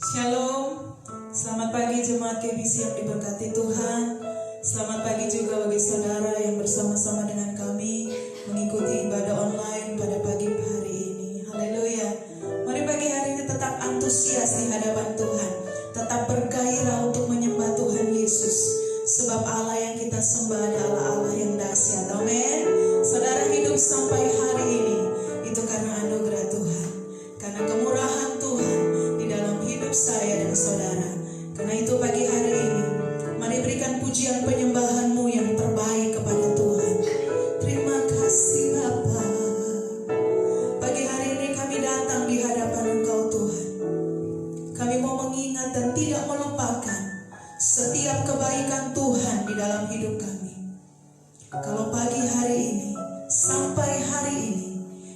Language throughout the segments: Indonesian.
Shalom, selamat pagi jemaat KBC yang diberkati Tuhan. Selamat pagi juga bagi saudara yang bersama-sama dengan kami mengikuti ibadah online pada pagi hari ini. Haleluya. Mari pagi hari ini tetap antusias di hadapan Tuhan, tetap bergairah untuk menyembah Tuhan Yesus. Sebab Allah yang kita sembah adalah Allah yang dahsyat. Amin. Saudara hidup sampai hari ini itu karena anugerah Tuhan, karena kemurahan Tuhan di dalam hidup saya dan saudara. Karena itu pagi hari ini mari berikan pujian penyembahanmu yang terbaik kepada Tuhan. Terima kasih Bapa. Pagi hari ini kami datang di hadapan Engkau Tuhan. Kami mau mengingat dan tidak melupakan setiap kebaikan Tuhan di dalam hidup kami. Kalau pagi hari ini sampai hari ini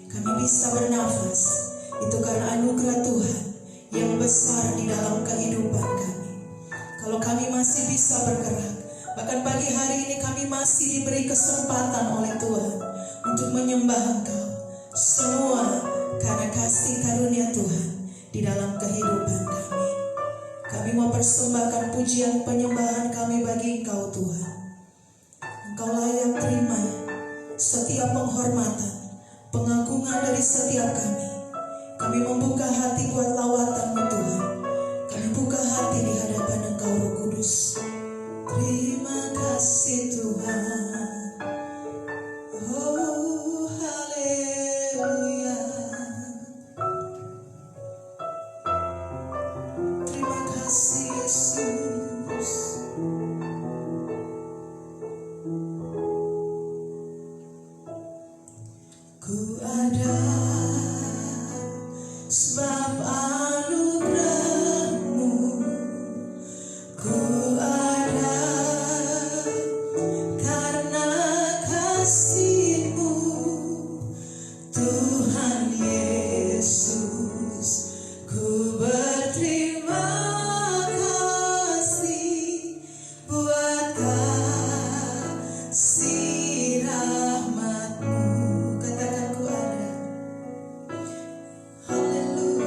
kami bisa bernafas, itu karena anugerah Tuhan yang besar di dalam kehidupan kami. Kalau kami masih bisa bergerak, bahkan pagi hari ini kami masih diberi kesempatan oleh Tuhan untuk menyembah Engkau. Semua karena kasih karunia Tuhan di dalam kehidupan kami. Kami mau persembahkan pujian penyembahan kami bagi Engkau Tuhan. Engkau layak terima setiap penghormatan, pengagungan dari setiap kami. Kami membuka hati buat lawatan-Mu Tuhan. Kami buka hati di hadapan Engkau Roh Kudus. Terima kasih Tuhan. Oh haleluya. Terima kasih Yesus. Ku ada sebab anugerah-Mu, ku ada karena kasih-Mu, Tuhan Yesus. Ku berterima kasih buat kasih rahmat-Mu. Katakan ku ada. Haleluya.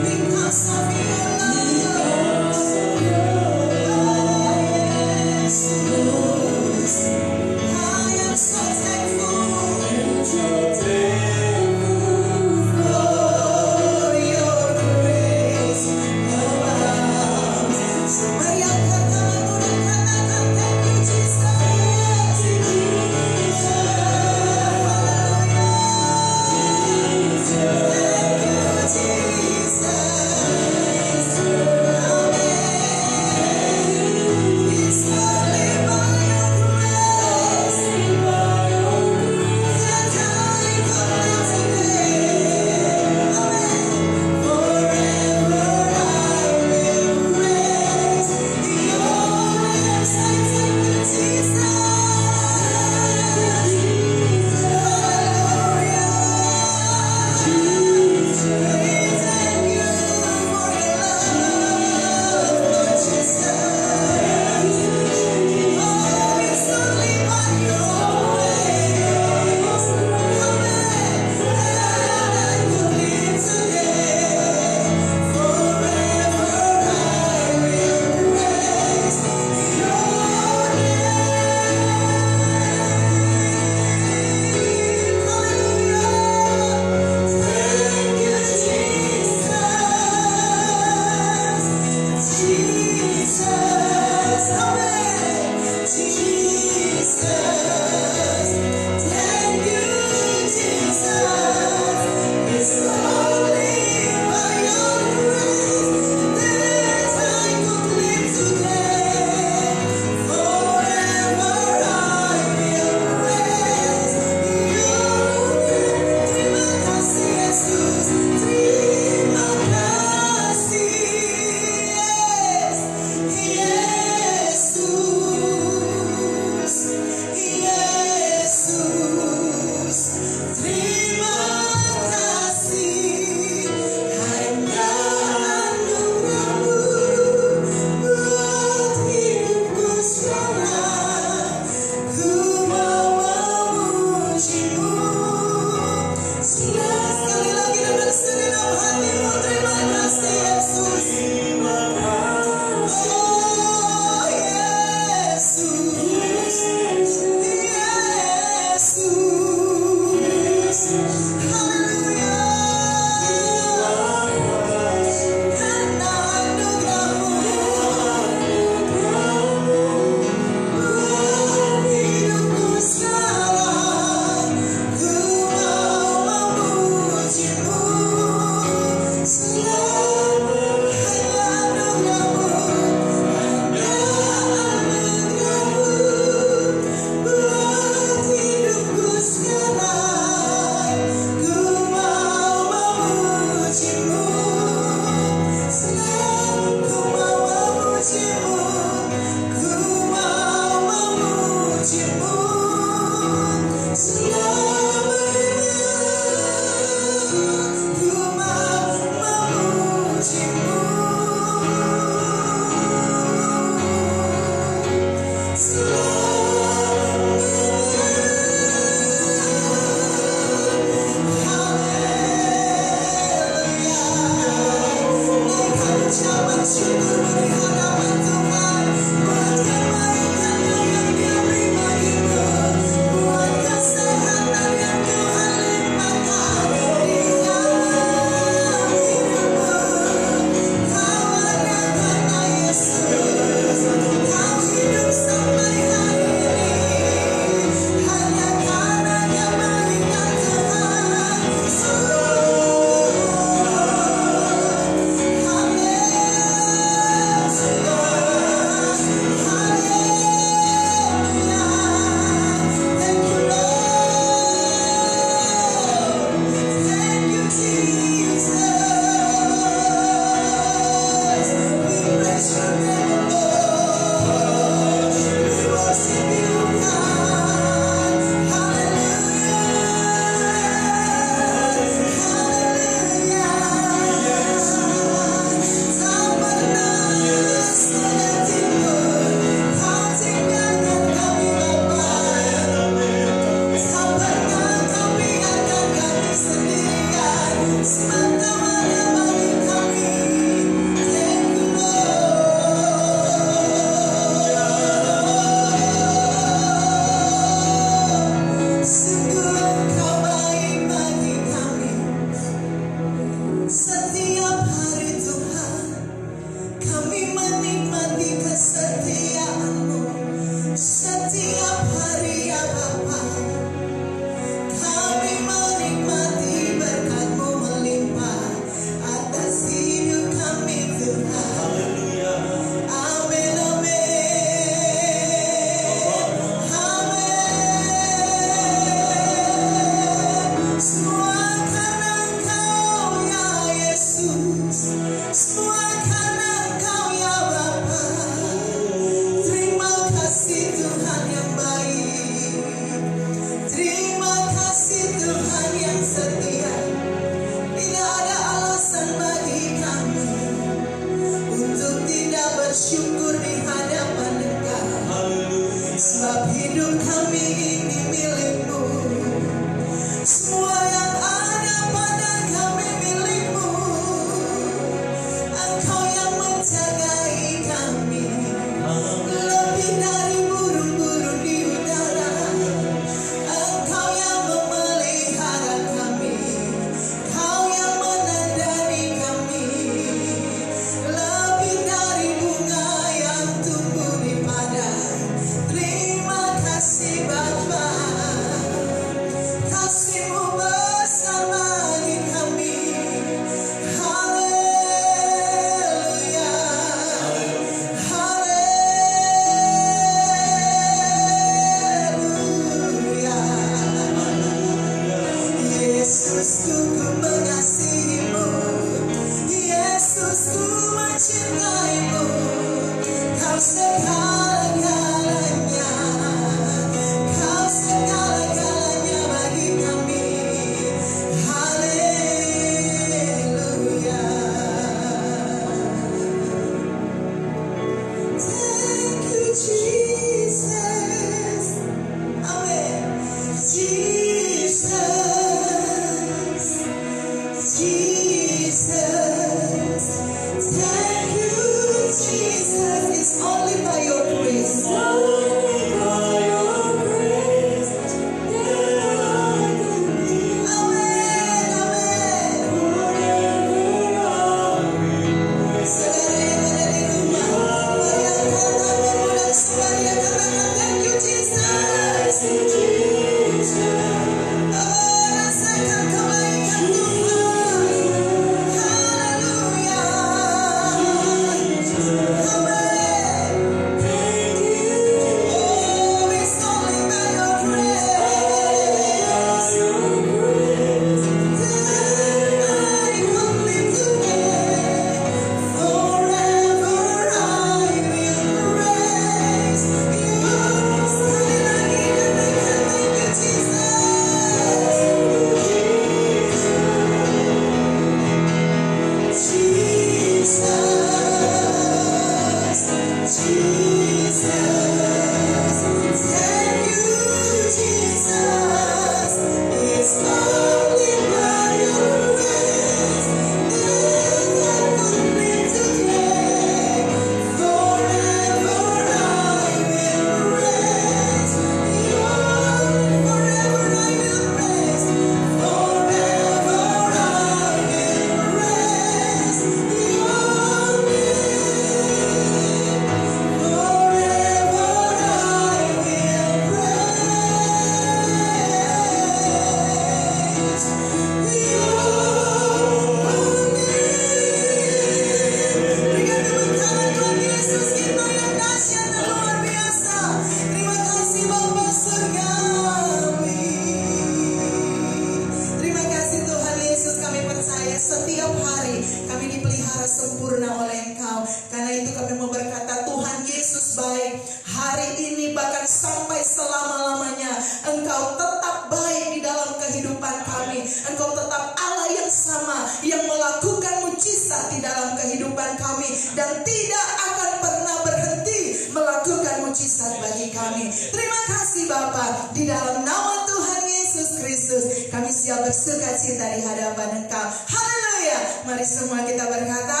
Yesus. Kami siap bersuka cita di hadapan Engkau. Haleluya. Mari semua kita berkata,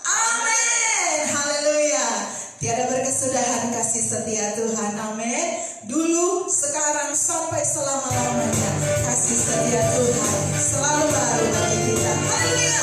amin. Haleluya. Tiada berkesudahan kasih setia Tuhan. Amin. Dulu, sekarang, sampai selama-lamanya kasih setia Tuhan selalu baru bagi kita. Haleluya.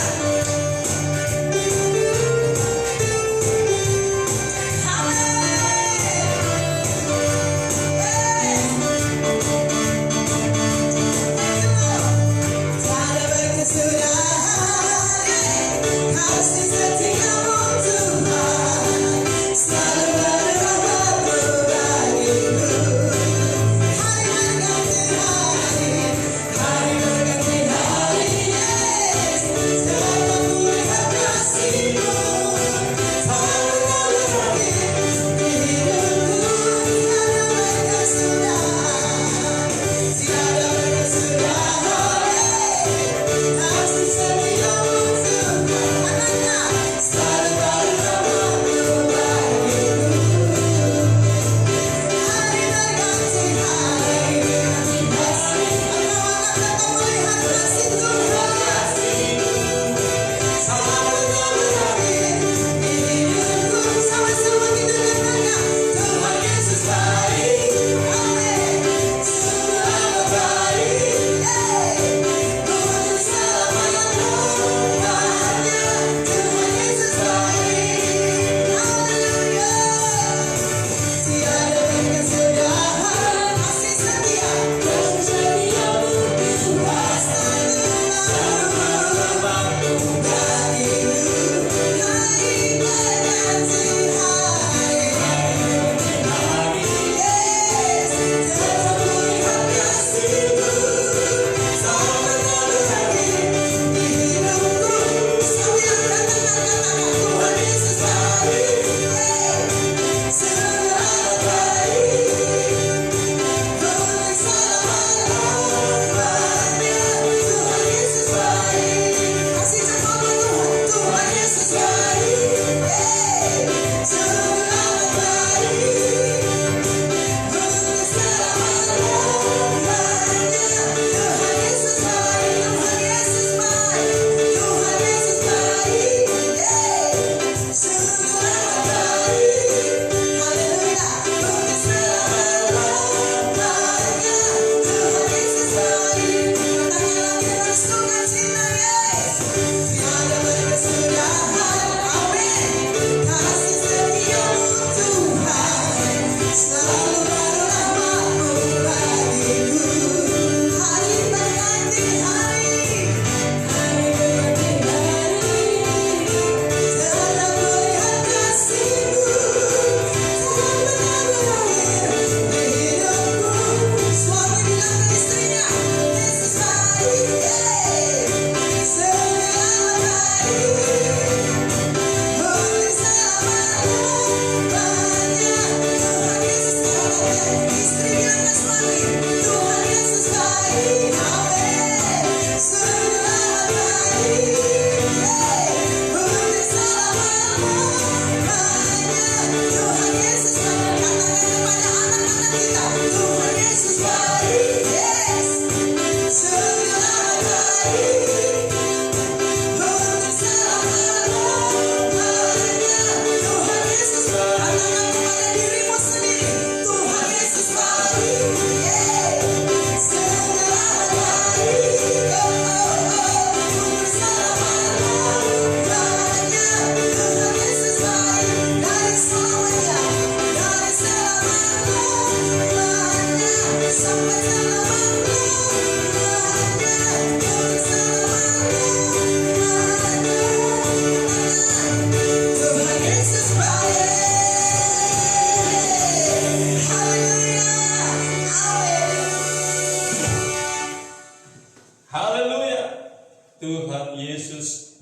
Tuhan Yesus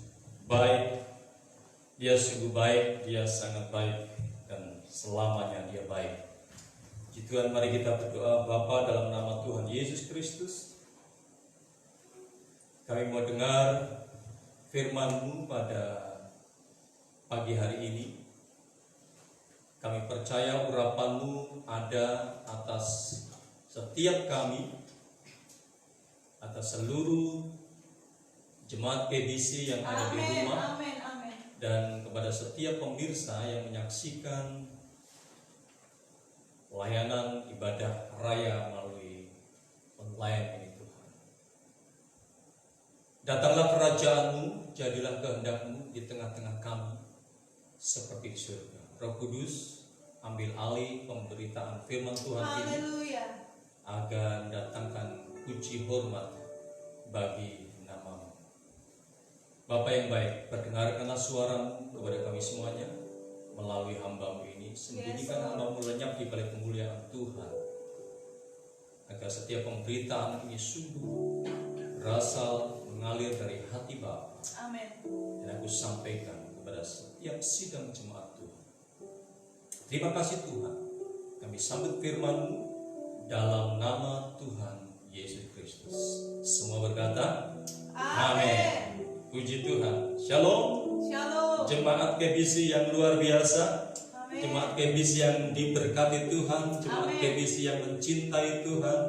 baik, Dia sungguh baik, Dia sangat baik, dan selamanya Dia baik. Puji Tuhan, mari kita berdoa. Bapa, dalam nama Tuhan Yesus Kristus, kami mau dengar firman-Mu pada pagi hari ini. Kami percaya urapan-Mu ada atas setiap kami. atas seluruh jemaat KBC yang ada di rumah, dan kepada setiap pemirsa yang menyaksikan layanan ibadah raya melalui online ini Tuhan. Datanglah kerajaan-Mu, jadilah kehendak-Mu di tengah-tengah kami seperti di surga. Roh Kudus, ambil alih pemberitaan firman Tuhan ini, agar datangkan puji hormat bagi nama-Mu. Bapa yang baik, perdengarkanlah suara-Mu kepada kami semuanya melalui hamba-Mu ini. Sembunyikan hamba-Mu lenyap di balik kemuliaan Tuhan, agar setiap pemberitaan ini sungguh berasal mengalir dari hati Bapa. Dan aku sampaikan kepada setiap sidang jemaat Tuhan. Terima kasih Tuhan, kami sambut firman-Mu dalam nama Tuhan Yesus Kristus. Semua berkata, amin. Puji Tuhan. Shalom. Jemaat KBC yang luar biasa, jemaat KBC yang diberkati Tuhan, jemaat KBC yang mencintai Tuhan.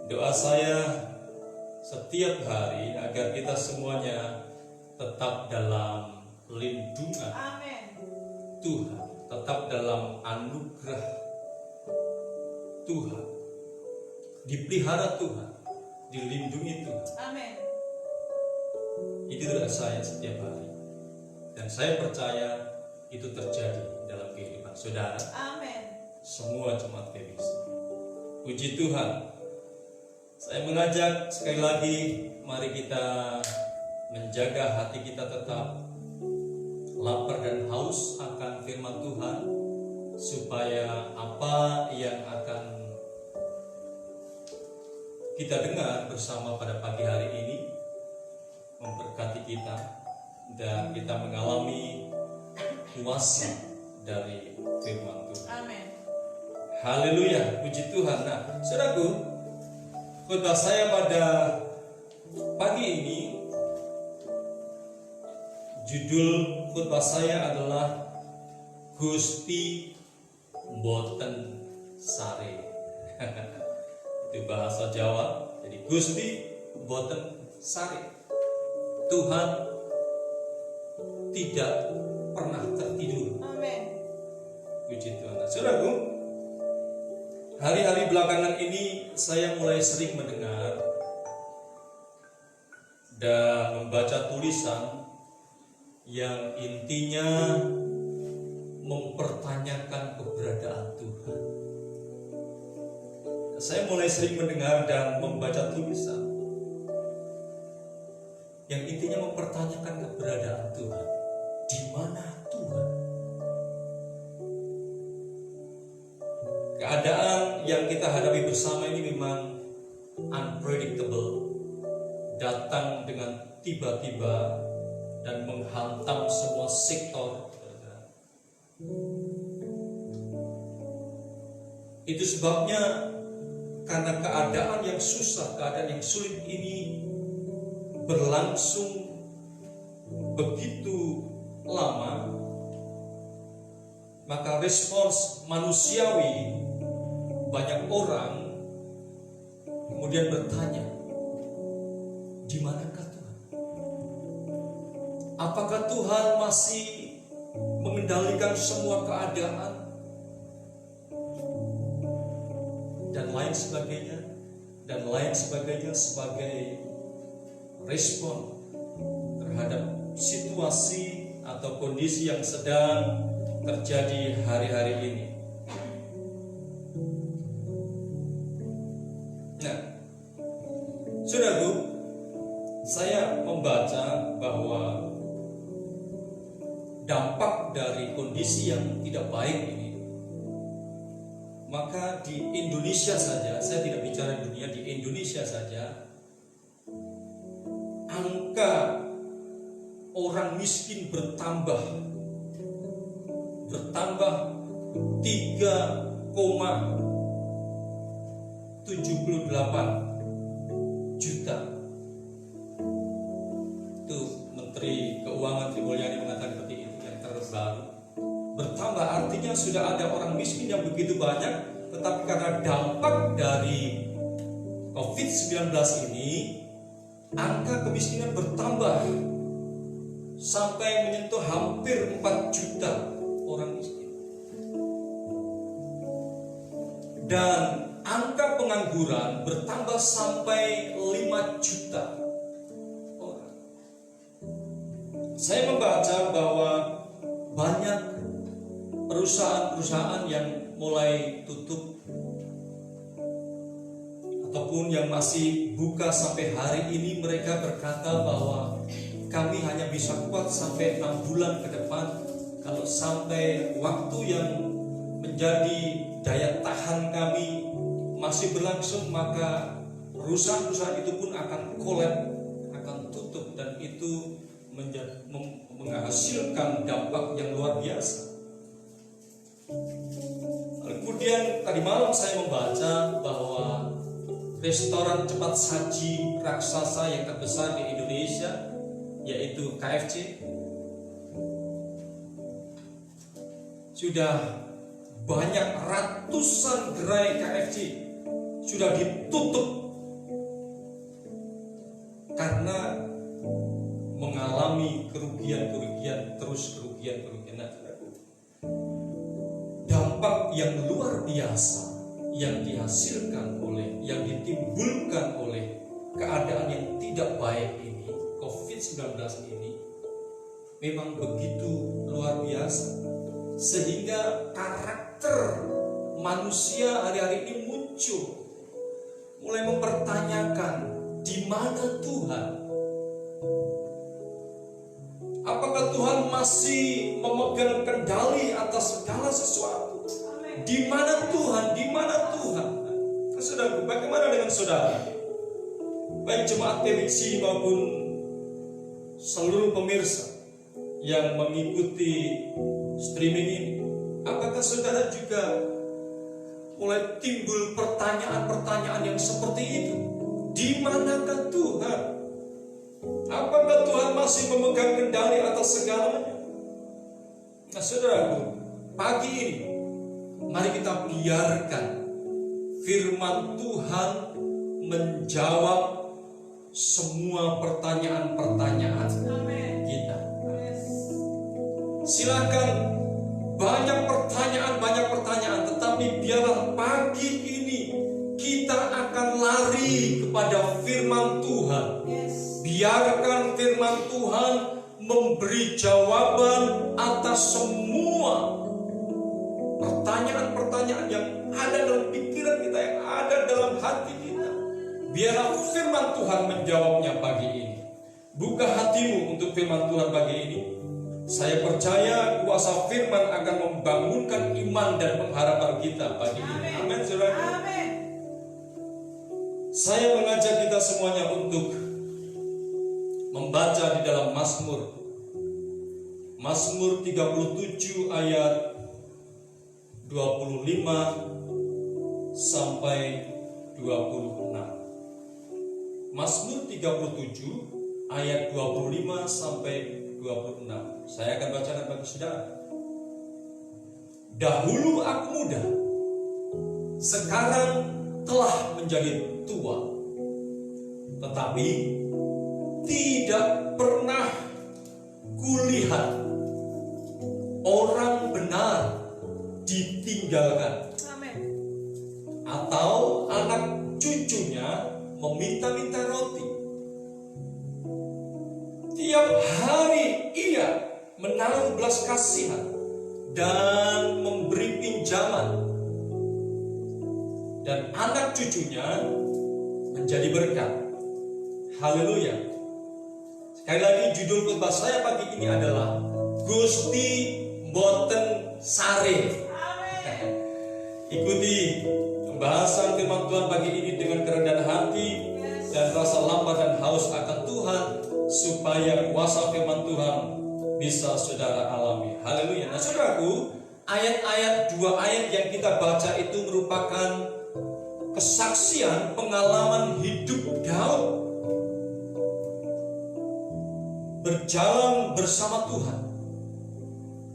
Doa saya setiap hari agar kita semuanya tetap dalam lindungan Tuhan, tetap dalam anugerah Tuhan, dipelihara Tuhan, dilindungi Tuhan. Itu doa saya setiap hari, dan saya percaya itu terjadi dalam kehidupan saudara. Semua jemaat KBC. Puji Tuhan. Saya mengajak sekali lagi, mari kita menjaga hati kita tetap lapar dan haus akan firman Tuhan, supaya apa yang akan kita dengar bersama pada pagi hari ini memberkati kita, dan kita mengalami kuasa dari firman Tuhan. Haleluya, puji Tuhan. Nah, saudaraku, khotbah saya pada pagi ini, judul khotbah saya adalah Gusti Mboten Sare. Itu bahasa Jawa. Jadi Gusti Mboten Sare. Tuhan tidak pernah tertidur. Puji Tuhan. Saudaraku, hari-hari belakangan ini saya mulai sering mendengar dan membaca tulisan yang intinya mempertanyakan keberadaan Tuhan. Saya mulai sering mendengar dan membaca tulisan yang intinya mempertanyakan keberadaan Tuhan. Di mana Tuhan? Keadaan yang kita hadapi bersama ini memang unpredictable, datang dengan tiba-tiba dan menghantam semua sektor. Itu sebabnya karena keadaan yang susah, keadaan yang sulit ini berlangsung begitu lama, maka respons manusiawi banyak orang kemudian bertanya, di manakah Tuhan? Apakah Tuhan masih mengendalikan semua keadaan dan lain sebagainya sebagai respon terhadap situasi atau kondisi yang sedang terjadi hari-hari ini. Nah, saudaraku, saya membaca bahwa dampak dari kondisi yang tidak baik ini, maka di Indonesia saja, saya tidak bicara dunia, di Indonesia saja angka orang miskin bertambah 3,78 juta. Itu Menteri Keuangan Sri Mulyani mengatakan seperti itu, yang terbaru. Bertambah artinya sudah ada orang miskin yang begitu banyak, tetapi karena dampak dari COVID-19 ini, angka kemiskinan bertambah sampai menyentuh hampir 4 juta orang miskin. Dan angka pengangguran bertambah sampai 5 juta orang. Saya membaca bahwa banyak perusahaan-perusahaan yang mulai tutup ataupun yang masih buka sampai hari ini, mereka berkata bahwa kami hanya bisa kuat sampai 6 bulan ke depan. Kalau sampai waktu yang menjadi daya tahan kami masih berlangsung, maka perusahaan-perusahaan itu pun akan kolab, akan tutup, dan itu menghasilkan dampak yang luar biasa. Kemudian tadi malam saya membaca bahwa restoran cepat saji raksasa yang terbesar di Indonesia, yaitu KFC, sudah banyak ratusan gerai KFC sudah ditutup karena mengalami kerugian. Nah, dampak yang luar biasa yang dihasilkan oleh, yang ditimbulkan oleh keadaan yang tidak baik ini, COVID-19 ini, memang begitu luar biasa, sehingga karakter manusia hari-hari ini muncul, mulai mempertanyakan, di mana Tuhan? Apakah Tuhan masih memegang kendali atas segala sesuatu? Di mana Tuhan? Di mana Tuhan? Saudara, bagaimana dengan saudara? Baik jemaat TBC maupun seluruh pemirsa yang mengikuti streaming ini, apakah saudara juga mulai timbul pertanyaan-pertanyaan yang seperti itu? Di manakah Tuhan? Apakah Tuhan masih memegang kendali atas segalanya? Nah, saudaraku, pagi ini mari kita biarkan firman Tuhan menjawab semua pertanyaan-pertanyaan kita. Silakan banyak pertanyaan, tetapi biarlah pagi ini kita akan lari kepada firman Tuhan. Biarkan firman Tuhan memberi jawaban atas semua pertanyaan-pertanyaan yang ada dalam pikiran kita, yang ada dalam hati kita. Biarlah firman Tuhan menjawabnya pagi ini. Buka hatimu untuk firman Tuhan pagi ini. Saya percaya kuasa firman akan membangunkan iman dan pengharapan kita pagi ini. Amin, saudara. Saya mengajak kita semuanya untuk membaca di dalam Mazmur 37 ayat 25 sampai 26. Mazmur 37 ayat 25 sampai 26. Saya akan bacakan bagi saudara. Dahulu aku muda, sekarang telah menjadi tua, tetapi tidak pernah kulihat orang benar ditinggalkan, atau anak cucunya meminta-minta roti. Tiap hari ia menaruh belas kasihan dan memberi pinjaman, dan anak cucunya menjadi berkat. Haleluya. Sekali lagi, judul khotbah saya pagi ini adalah Gusti Mboten Sare. Ikuti pembahasan firman Tuhan pagi ini dengan kerendahan hati dan rasa lapar dan haus akan Tuhan, supaya kuasa firman Tuhan bisa saudara alami. Haleluya. Nah, saudaraku, dua ayat yang kita baca itu merupakan kesaksian pengalaman hidup Daud berjalan bersama Tuhan.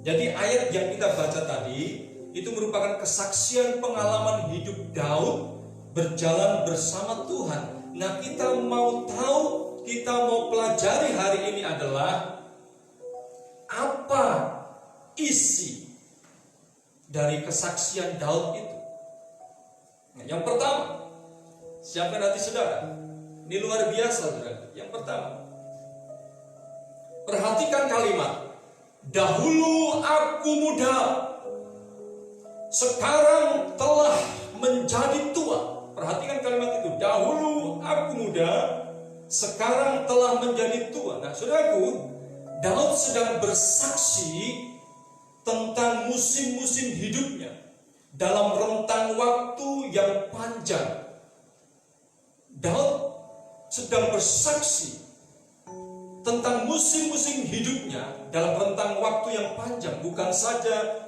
Jadi ayat yang kita baca tadi itu merupakan kesaksian pengalaman hidup Daud berjalan bersama Tuhan. Nah, kita mau tahu, kita mau pelajari hari ini adalah apa isi dari kesaksian Daud itu. Nah, yang pertama, siapa nanti saudara? Ini luar biasa, saudara. Yang pertama, perhatikan kalimat, dahulu aku muda, sekarang telah menjadi tua. Perhatikan kalimat itu, dahulu aku muda, sekarang telah menjadi tua. Nah, saudaraku, Daud sedang bersaksi tentang musim-musim hidupnya dalam rentang waktu yang panjang. Daud sedang bersaksi tentang musim-musim hidupnya dalam rentang waktu yang panjang, bukan saja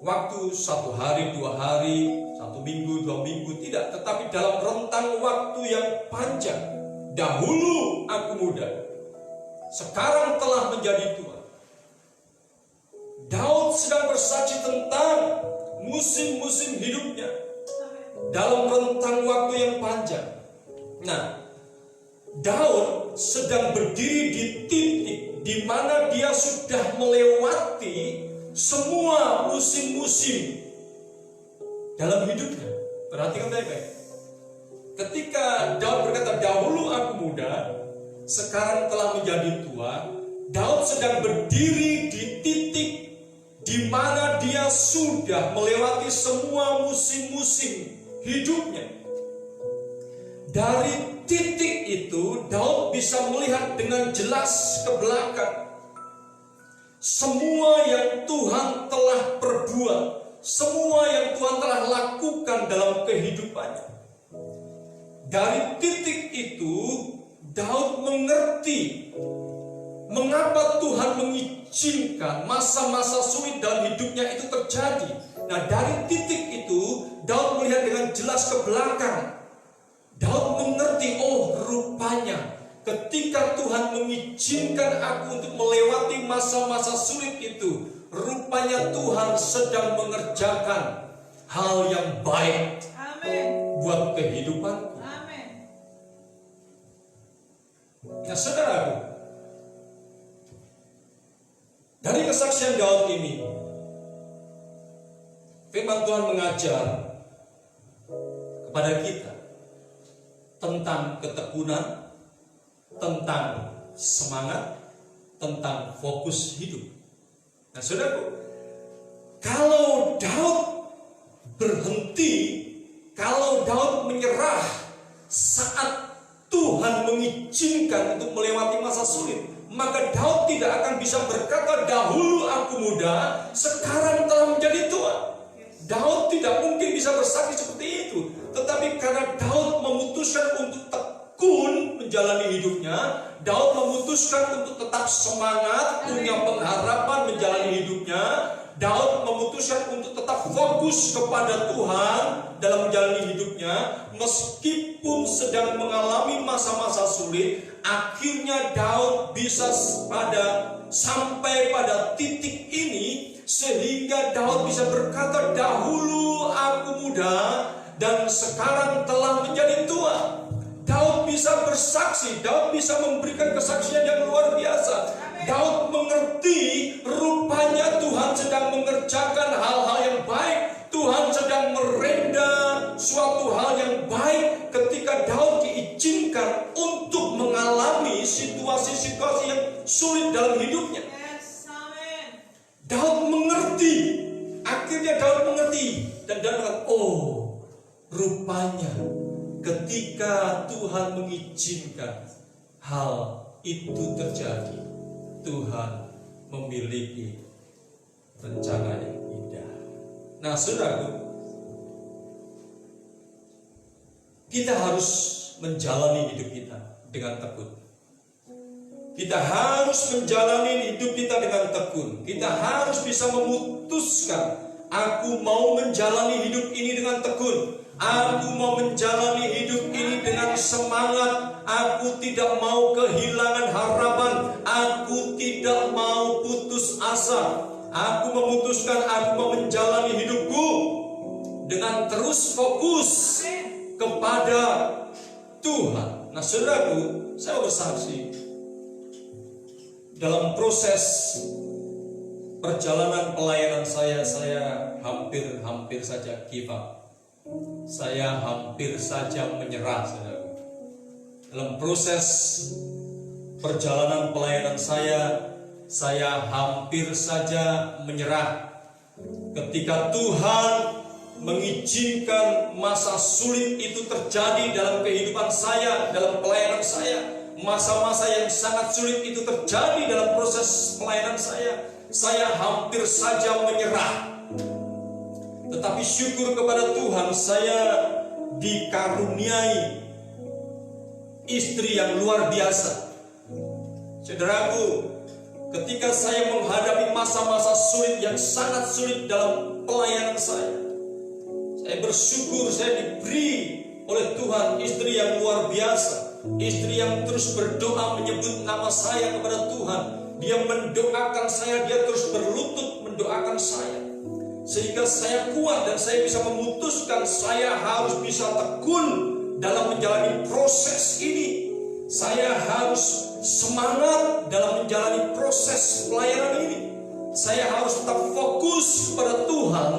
waktu 1 hari, 2 hari, 1 minggu, 2 minggu, tidak, tetapi dalam rentang waktu yang panjang. Dahulu aku muda, sekarang telah menjadi tua. Daud sedang bersaksi tentang musim-musim hidupnya dalam rentang waktu yang panjang. Nah, Daud sedang berdiri di titik di mana dia sudah melewati semua musim-musim dalam hidupnya. Perhatikan baik-baik. Ketika Daud berkata, dahulu aku muda, sekarang telah menjadi tua, Daud sedang berdiri di titik di mana dia sudah melewati semua musim-musim hidupnya. Dari titik itu, Daud bisa melihat dengan jelas ke belakang semua yang Tuhan telah perbuat, semua yang Tuhan telah lakukan dalam kehidupannya. Dari titik itu, Daud mengerti mengapa Tuhan mengizinkan masa-masa sulit dalam hidupnya itu terjadi. Nah, dari titik itu, Daud melihat dengan jelas ke belakang. Daud mengerti, oh rupanya ketika Tuhan mengizinkan aku untuk melewati masa-masa sulit itu, rupanya Tuhan sedang mengerjakan hal yang baik. Amen. Buat kehidupanku. Amen. Nah, saudaraku, dari kesaksian Daud ini, firman Tuhan mengajar kepada kita tentang ketekunan, tentang semangat, tentang fokus hidup. Nah, saudaraku, kalau Daud berhenti, kalau Daud menyerah saat Tuhan mengizinkan untuk melewati masa sulit, maka Daud tidak akan bisa berkata, dahulu aku muda, sekarang telah menjadi tua. Daud tidak mungkin bisa bersaksi seperti itu. Tetapi karena Daud memutuskan untuk tekun menjalani hidupnya, Daud memutuskan untuk tetap semangat, punya pengharapan menjalani hidupnya, Daud memutuskan untuk tetap fokus kepada Tuhan dalam menjalani hidupnya, meskipun sedang mengalami masa-masa sulit. Akhirnya Daud bisa sampai pada titik ini, sehingga Daud bisa berkata, dahulu aku muda dan sekarang telah menjadi tua. Daud bisa bersaksi, Daud bisa memberikan kesaksian yang luar biasa. Daud mengerti rupanya Tuhan sedang mengerjakan hal-hal yang baik. Tuhan sedang merenda suatu hal yang baik ketika Daud diizinkan untuk mengalami situasi-situasi yang sulit dalam hidupnya. Daud mengerti. Akhirnya Daud mengerti. Dan Daud berkata, oh rupanya ketika Tuhan mengizinkan hal itu terjadi, Tuhan memiliki rencana yang indah. Nah, saudaraku, kita harus menjalani hidup kita dengan tekun. Kita harus menjalani hidup kita dengan tekun. Kita harus bisa memutuskan, aku mau menjalani hidup ini dengan tekun. Aku mau menjalani hidup ini dengan semangat. Aku tidak mau kehilangan harapan. Aku tidak mau putus asa. Aku memutuskan aku mau menjalani hidupku dengan terus fokus kepada Tuhan. Nah saudaraku, saya bersaksi dalam proses perjalanan pelayanan saya hampir saja give up. Saya hampir saja menyerah, saudaraku. Dalam proses perjalanan pelayanan saya hampir saja menyerah. Ketika Tuhan mengizinkan masa sulit itu terjadi dalam kehidupan saya, dalam pelayanan saya, masa-masa yang sangat sulit itu terjadi dalam proses pelayanan saya hampir saja menyerah. Tetapi syukur kepada Tuhan, saya dikaruniai istri yang luar biasa. Saudaraku, ketika saya menghadapi masa-masa sulit yang sangat sulit dalam pelayanan saya bersyukur saya diberi oleh Tuhan istri yang luar biasa, istri yang terus berdoa menyebut nama saya kepada Tuhan. Dia mendoakan saya, dia terus berlutut mendoakan saya, sehingga saya kuat dan saya bisa memutuskan saya harus bisa tekun dalam menjalani proses ini. Saya harus semangat dalam menjalani proses pelayanan ini. Saya harus tetap fokus kepada Tuhan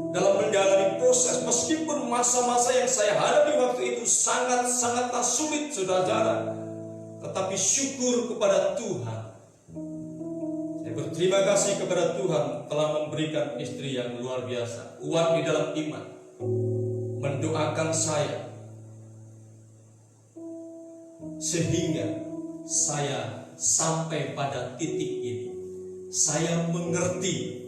dalam menjalani proses, meskipun masa-masa yang saya hadapi waktu itu sangat-sangatlah sulit, saudara. Tetapi syukur kepada Tuhan. Saya berterima kasih kepada Tuhan telah memberikan istri yang luar biasa, kuat di dalam iman, mendoakan saya, sehingga saya sampai pada titik ini. Saya mengerti.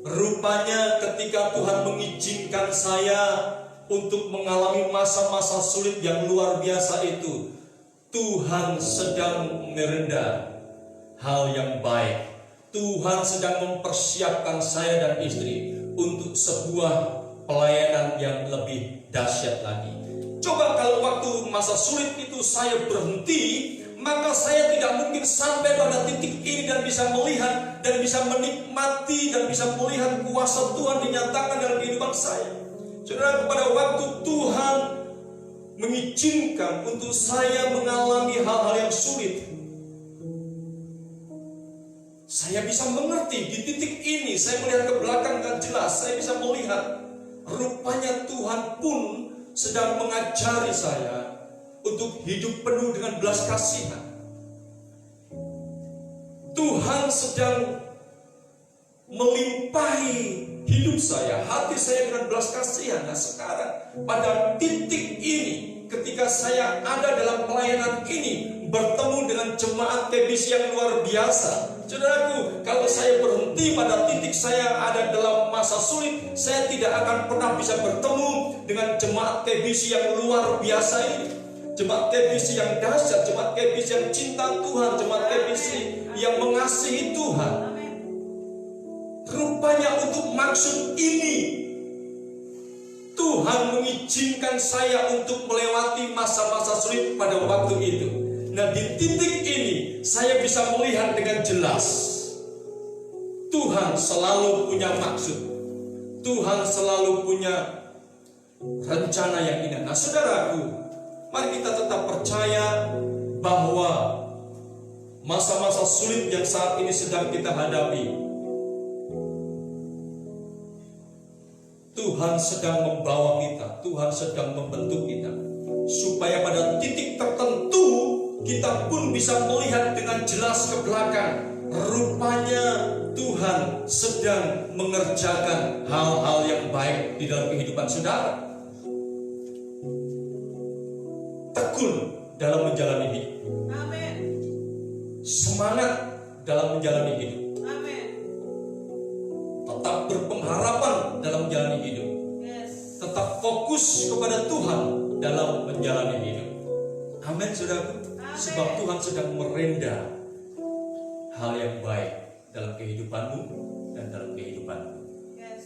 Rupanya ketika Tuhan mengizinkan saya untuk mengalami masa-masa sulit yang luar biasa itu, Tuhan sedang merendah hal yang baik. Tuhan sedang mempersiapkan saya dan istri untuk sebuah pelayanan yang lebih dahsyat lagi. Coba kalau waktu masa sulit itu saya berhenti, maka saya tidak mungkin sampai pada titik ini dan bisa melihat dan bisa menikmati dan bisa melihat kuasa Tuhan dinyatakan dalam kehidupan saya. Saudara, pada waktu Tuhan mengizinkan untuk saya mengalami hal-hal yang sulit, saya bisa mengerti di titik ini. Saya melihat ke belakang dengan jelas, saya bisa melihat rupanya Tuhan pun sedang mengajari saya untuk hidup penuh dengan belas kasihan. Tuhan sedang melimpahi hidup saya, hati saya dengan belas kasihan. Nah sekarang pada titik ini, ketika saya ada dalam pelayanan ini, bertemu dengan jemaat TBC yang luar biasa. Saudaraku, kalau saya berhenti pada titik saya ada dalam masa sulit, saya tidak akan pernah bisa bertemu dengan jemaat TBC yang luar biasa ini. Jemaat TBC yang dahsyat, jemaat TBC yang cinta Tuhan, jemaat TBC yang mengasihi Tuhan. Rupanya untuk maksud ini Tuhan mengizinkan saya untuk melewati masa-masa sulit pada waktu itu. Nah di titik ini saya bisa melihat dengan jelas Tuhan selalu punya maksud, Tuhan selalu punya rencana yang indah. Nah saudaraku, mari kita tetap percaya bahwa masa-masa sulit yang saat ini sedang kita hadapi, Tuhan sedang membawa kita, Tuhan sedang membentuk kita, supaya pada titik tertentu kita pun bisa melihat dengan jelas ke belakang. Rupanya Tuhan sedang mengerjakan hal-hal yang baik di dalam kehidupan saudara. Tekun dalam menjalani hidup. Amin. Semangat dalam menjalani hidup. Amin. Tetap berpengharapan dalam menjalani hidup. Yes. Tetap fokus kepada Tuhan dalam menjalani hidup. Amin, saudaraku. Sebab Tuhan sedang merenda hal yang baik dalam kehidupanmu dan dalam kehidupanmu. Yes.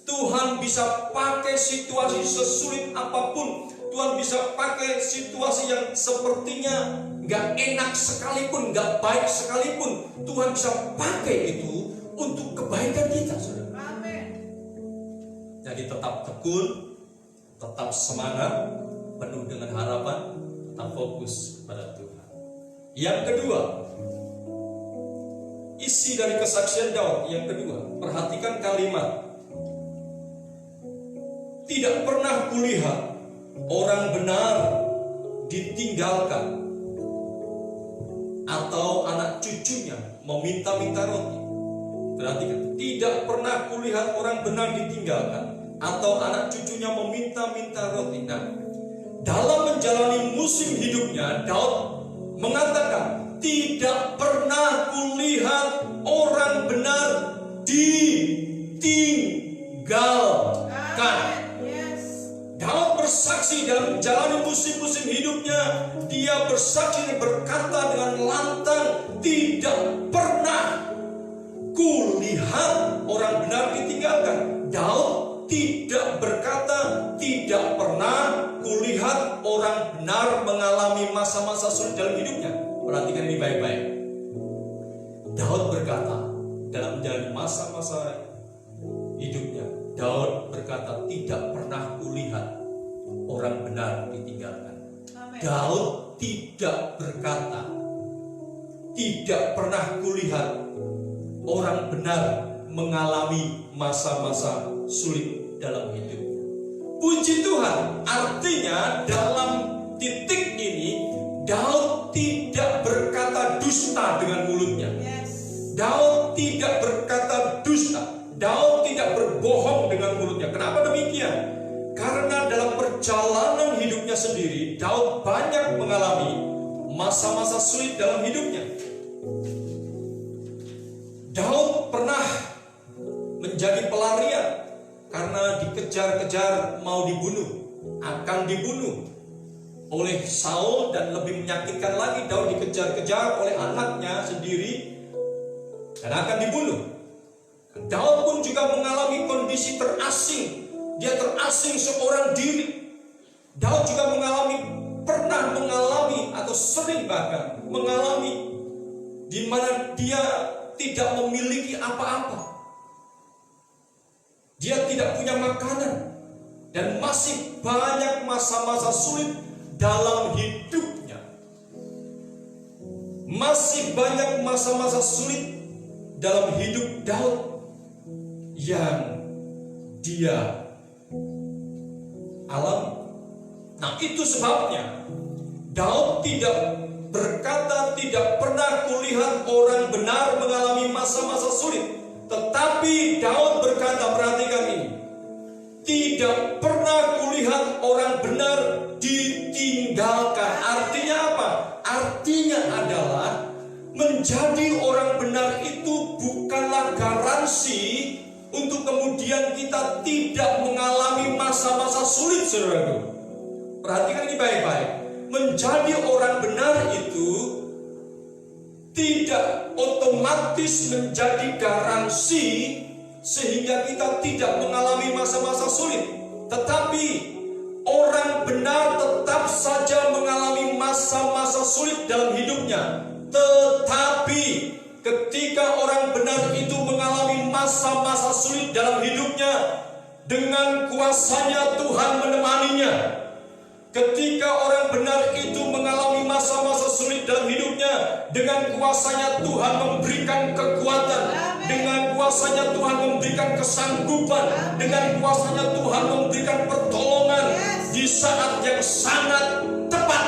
Tuhan bisa pakai situasi sesulit apapun. Tuhan bisa pakai situasi yang sepertinya gak enak sekalipun, gak baik sekalipun. Tuhan bisa pakai itu untuk kebaikan kita, saudara. Amin. Jadi tetap tekun, tetap semangat, penuh dengan harapan, tetap fokus pada Tuhan. Yang kedua, isi dari kesaksian Daud. Yang kedua, perhatikan kalimat. Tidak pernah kulihat orang benar ditinggalkan atau anak cucunya meminta-minta roti. Perhatikan, tidak pernah kulihat orang benar ditinggalkan atau anak cucunya meminta-minta roti. Nah, dalam menjalani musim hidupnya, Daud mengatakan, tidak pernah kulihat orang benar ditinggalkan. Daud bersaksi dalam menjalani musim-musim hidupnya. Dia bersaksi dan berkata dengan lantang, tidak pernah kulihat orang benar ditinggalkan. Daud tidak berkata, tidak pernah kulihat orang benar mengalami masa-masa sulit dalam hidupnya. Perhatikan ini baik-baik. Daud berkata, dalam menjalani masa-masa hidupnya, Daud berkata, tidak pernah kulihat orang benar ditinggalkan. Amen. Daud tidak berkata, tidak pernah kulihat orang benar mengalami masa-masa sulit dalam hidupnya. Puji Tuhan, artinya dalam titik ini Daud tidak berkata dusta dengan mulutnya. Daud tidak berkata dusta. Daud tidak berbohong dengan mulutnya. Kenapa demikian? Karena dalam perjalanan hidupnya sendiri, Daud banyak mengalami masa-masa sulit dalam hidupnya. Daud pernah menjadi pelarian karena dikejar-kejar mau dibunuh, akan dibunuh oleh Saul, dan lebih menyakitkan lagi, Daud dikejar-kejar oleh anaknya sendiri dan akan dibunuh. Daud pun juga mengalami kondisi terasing. Dia terasing seorang diri. Daud juga pernah mengalami atau sering bahkan mengalami di mana dia tidak memiliki apa-apa. Dia tidak punya makanan, dan masih banyak masa-masa sulit dalam hidupnya. Masih banyak masa-masa sulit dalam hidup Daud yang dia alami. Nah, itu sebabnya Daud tidak berkata, tidak pernah kulihat orang benar mengalami masa-masa sulit. Tetapi Daud berkata, perhatikan ini, tidak pernah kulihat orang benar ditinggalkan. Artinya apa? Artinya adalah menjadi orang benar itu bukanlah garansi untuk kemudian kita tidak mengalami masa-masa sulit, saudaraku. Perhatikan ini baik-baik. Menjadi orang benar itu tidak otomatis menjadi garansi sehingga kita tidak mengalami masa-masa sulit. Tetapi orang benar tetap saja mengalami masa-masa sulit dalam hidupnya. Tetapi ketika orang benar itu mengalami masa-masa sulit dalam hidupnya, dengan kuasanya Tuhan menemaninya. Ketika orang benar itu mengalami masa-masa sulit dalam hidupnya, dengan kuasanya Tuhan memberikan kekuatan, dengan kuasanya Tuhan memberikan kesanggupan, dengan kuasanya Tuhan memberikan pertolongan di saat yang sangat tepat.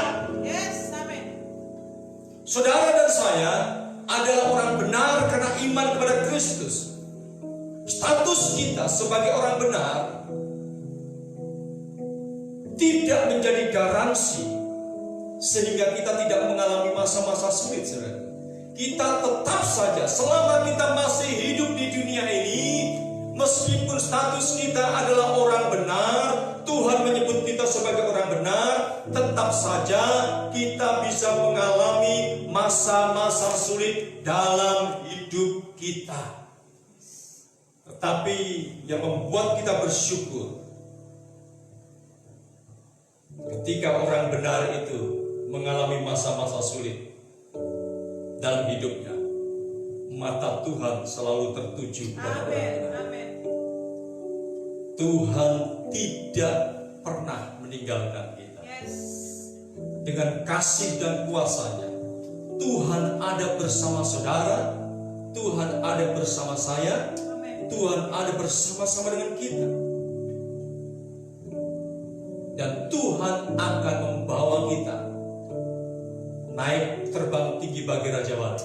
Saudara dan saya adalah orang benar karena iman kepada Kristus. Status kita sebagai orang benar tidak menjadi garansi sehingga kita tidak mengalami masa-masa sulit, saudara. Kita tetap saja, selama kita masih hidup di dunia ini, meskipun status kita adalah orang benar, Tuhan menyebut kita sebagai orang benar, tetap saja kita bisa mengalami masa-masa sulit dalam hidup kita. Tetapi yang membuat kita bersyukur, ketika orang benar itu mengalami masa-masa sulit dalam hidupnya, mata Tuhan selalu tertuju pada orang benar. Tuhan tidak pernah meninggalkan kita. dengan kasih dan kuasa-Nya. Tuhan ada bersama saudara, Tuhan ada bersama saya, Tuhan ada bersama-sama dengan kita. Dan Tuhan akan membawa kita naik terbang tinggi bagi Raja Wali,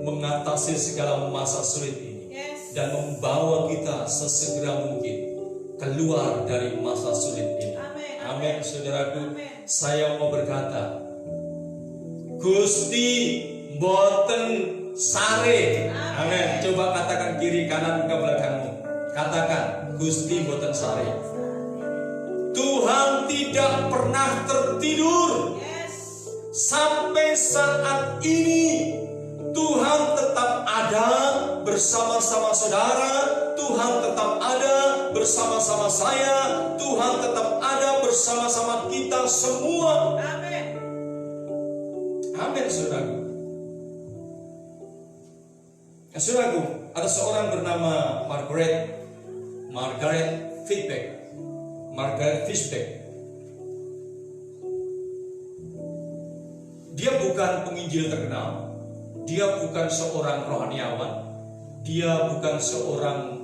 mengatasi segala masa sulit ini, dan membawa kita sesegera mungkin keluar dari masa sulit ini. Amin, saudaraku. Saya mau berkata, Gusti boten sare. Amin. Coba katakan kiri kanan ke belakangmu. Katakan, Gusti boten sare. Tuhan tidak pernah tertidur. Sampai saat ini Tuhan tetap ada bersama-sama saudara, Tuhan tetap ada bersama-sama saya, Tuhan tetap ada bersama-sama kita semua. Amin. Amin, saudaraku. Saudaraku, ada seorang bernama Margaret Fishbeck. Dia bukan penginjil terkenal, dia bukan seorang rohaniawan, dia bukan seorang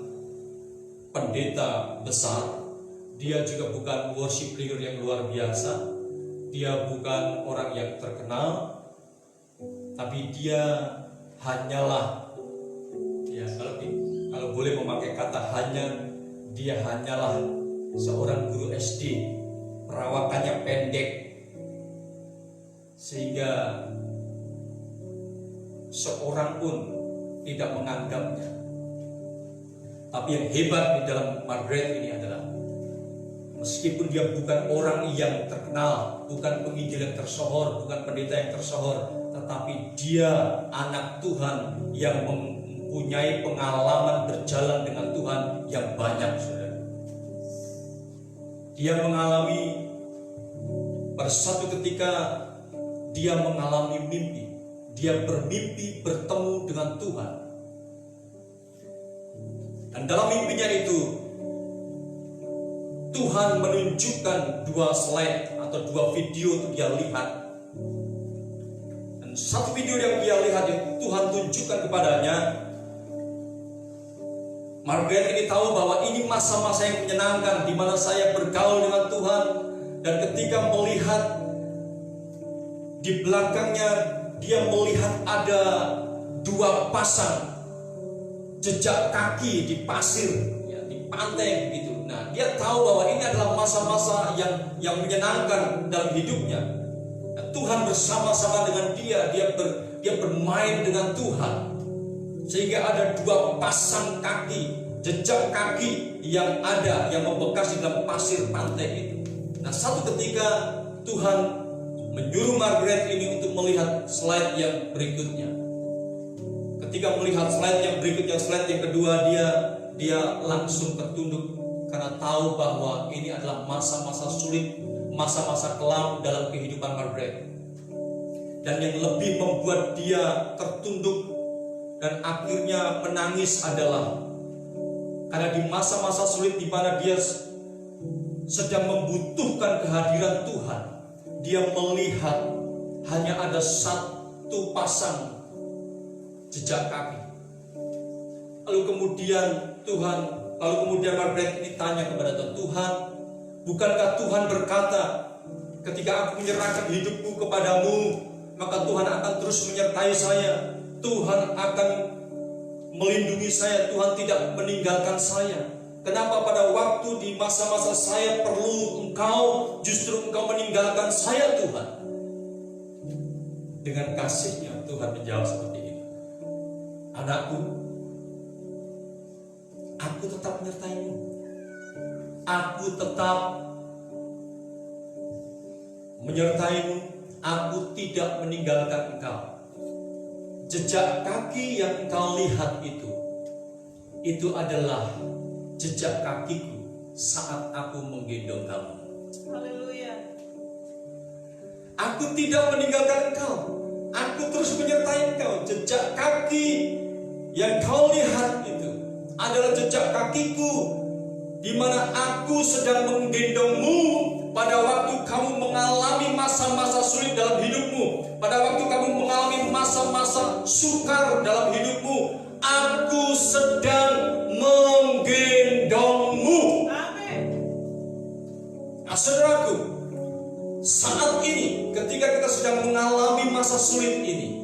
pendeta besar, dia juga bukan worship leader yang luar biasa, dia bukan orang yang terkenal, tapi dia hanyalah, ya kalau boleh memakai kata hanya, dia hanyalah seorang guru SD, perawakannya pendek, sehingga seorang pun tidak menganggapnya. Tapi yang hebat di dalam Margaret ini adalah, meskipun dia bukan orang yang terkenal, bukan penginjil yang tersohor, bukan pendeta yang tersohor, tetapi dia anak Tuhan yang mempunyai pengalaman berjalan dengan Tuhan yang banyak, saudara. Dia mengalami, pada suatu ketika dia mengalami mimpi. Dia bermimpi bertemu dengan Tuhan. Dan dalam mimpinya itu, Tuhan menunjukkan 2 slide atau 2 video untuk dia lihat. Dan satu video yang dia lihat itu Tuhan tunjukkan kepadanya. Margaret ini tahu bahwa ini masa-masa yang menyenangkan, di mana saya bergaul dengan Tuhan. Dan ketika melihat di belakangnya, dia melihat ada 2 pasang jejak kaki di pasir, ya, di pantai begitu. Nah, dia tahu bahwa ini adalah masa-masa yang menyenangkan dalam hidupnya. Nah, Tuhan bersama-sama dengan dia bermain dengan Tuhan, sehingga ada 2 pasang kaki, jejak kaki yang ada, yang membekas di dalam pasir pantai itu. Nah, satu ketika Tuhan menyuruh Margaret ini untuk melihat slide yang berikutnya. Ketika melihat slide yang berikutnya, slide yang kedua, dia langsung tertunduk karena tahu bahwa ini adalah masa-masa sulit, masa-masa kelam dalam kehidupan Margaret. Dan yang lebih membuat dia tertunduk dan akhirnya menangis adalah karena di masa-masa sulit di mana dia sedang membutuhkan kehadiran Tuhan, dia melihat hanya ada 1 pasang jejak kaki. Lalu kemudian Margaret ini tanya kepada Tuhan, bukankah Tuhan berkata, ketika aku menyerahkan hidupku kepadamu, maka Tuhan akan terus menyertai saya, Tuhan akan melindungi saya, Tuhan tidak meninggalkan saya. Kenapa pada waktu di masa-masa saya perlu Engkau, justru Engkau meninggalkan saya, Tuhan? Dengan kasih-Nya Tuhan menjawab seperti ini. Anakku, aku tetap menyertaimu. Aku tetap menyertaimu. Aku tidak meninggalkan engkau. Jejak kaki yang engkau lihat itu adalah jejak kakiku saat aku menggendong kamu. Haleluya. Aku tidak meninggalkan engkau. Aku terus menyertai engkau. Jejak kaki yang kau lihat itu adalah jejak kakiku, di mana aku sedang menggendongmu pada waktu kamu mengalami masa-masa sulit dalam hidupmu, pada waktu kamu mengalami masa-masa sukar dalam hidupmu, aku sedang menggendongmu. Nah, saudaraku, saat ini ketika kita sedang mengalami masa sulit ini,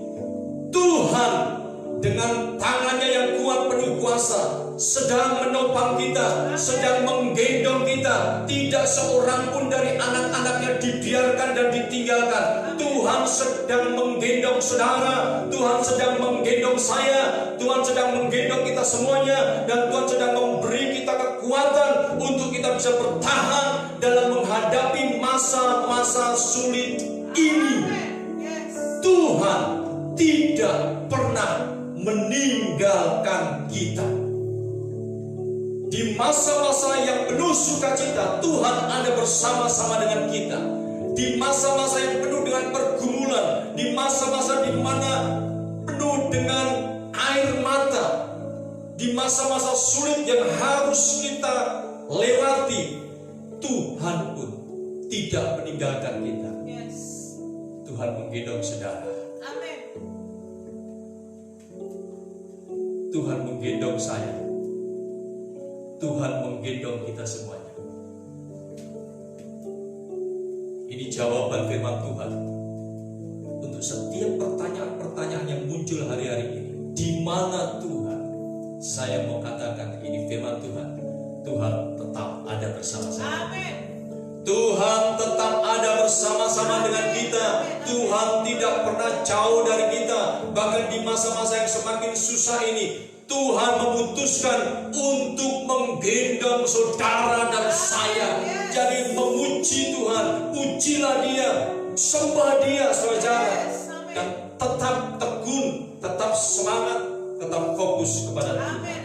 Tuhan dengan tangannya yang kuat penuh kuasa sedang menopang kita, sedang menggendong kita. Tidak seorang pun dari anak-anaknya dibiarkan dan ditinggalkan. Tuhan sedang menggendong saudara, Tuhan sedang menggendong saya, Tuhan sedang menggendong kita semuanya, dan Tuhan sedang memberi kita kekuatan untuk kita bisa bertahan dalam menghadapi masa-masa sulit ini. Tuhan tidak pernah meninggalkan kita. Di masa-masa yang penuh sukacita, Tuhan ada bersama-sama dengan kita. Di masa-masa yang penuh dengan pergumulan, di masa-masa di mana penuh dengan air mata, di masa-masa sulit yang harus kita lewati, Tuhan pun tidak meninggalkan kita. Tuhan menggendong saudara. Tuhan menggendong saya. Tuhan menggendong kita semuanya. Ini jawaban firman Tuhan untuk setiap pertanyaan-pertanyaan yang muncul hari-hari ini. Di mana Tuhan? Saya mau katakan ini firman Tuhan. Tuhan tetap ada bersama-sama. Tuhan tetap ada bersama-sama dengan kita. Tuhan tidak pernah jauh dari kita. Bahkan di masa-masa yang semakin susah ini, Tuhan memutuskan untuk menggendong saudara dan saya. Jadi memuji Tuhan, pujilah Dia, sembah Dia saudara, dan tetap tekun, tetap semangat, tetap fokus kepada Tuhan.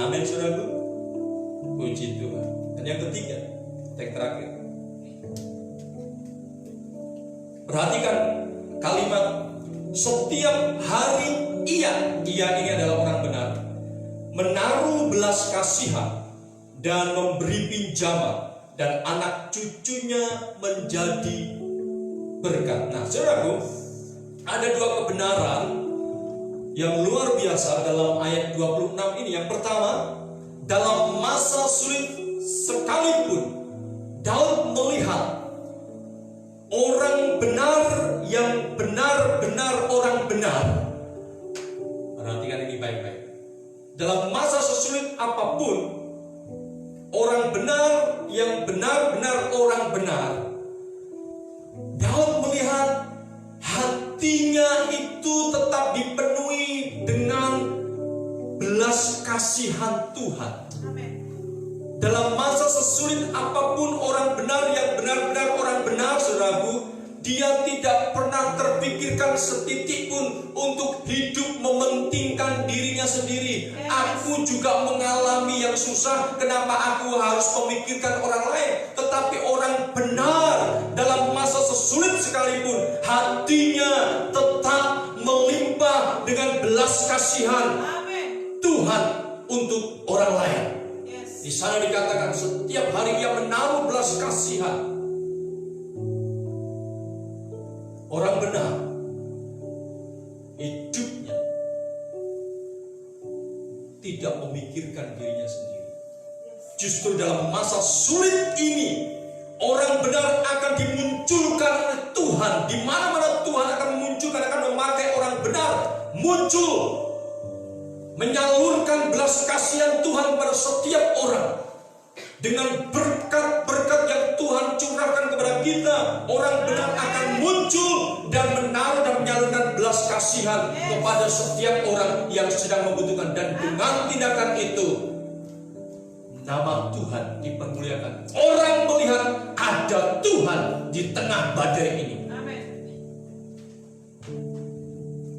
Amin saudaraku. Puji Tuhan. Dan yang ketiga, yang terakhir, perhatikan kalimat setiap hari ia ini adalah orang benar, menaruh belas kasihan dan memberi pinjaman, dan anak cucunya menjadi berkat. Nah saudaraku, ada dua kebenaran yang luar biasa dalam ayat 26 ini. Yang pertama, dalam masa sulit sekalipun Daud melihat orang benar yang benar-benar orang benar. Perhatikan ini baik-baik. Dalam masa sesulit apapun, orang benar yang benar-benar orang benar, Daud melihat hatinya itu tetap dipenuhi dengan belas kasihan Tuhan. Dalam masa sesulit apapun, orang benar yang benar-benar orang benar, saudaraku, dia tidak pernah terpikirkan setitik pun untuk hidup mementingkan dirinya sendiri. Aku juga mengalami yang susah, kenapa aku harus memikirkan orang lain? Tetapi orang benar dalam masa sesulit sekalipun, hatinya tetap melimpah dengan belas kasihan Tuhan untuk orang lain. Di sana dikatakan setiap hari ia menaruh belas kasihan. Orang benar hidupnya tidak memikirkan dirinya sendiri. Justru dalam masa sulit ini, orang benar akan dimunculkan oleh Tuhan. Di mana-mana Tuhan akan memunculkan, akan memakai orang benar muncul, menyalurkan belas kasihan Tuhan pada setiap orang. Dengan berkat-berkat yang Tuhan curahkan kepada kita, orang benar akan muncul dan menaruh dan menyalurkan belas kasihan kepada setiap orang yang sedang membutuhkan. Dan dengan tindakan itu, nama Tuhan dipermuliakan. Orang melihat ada Tuhan di tengah badai ini.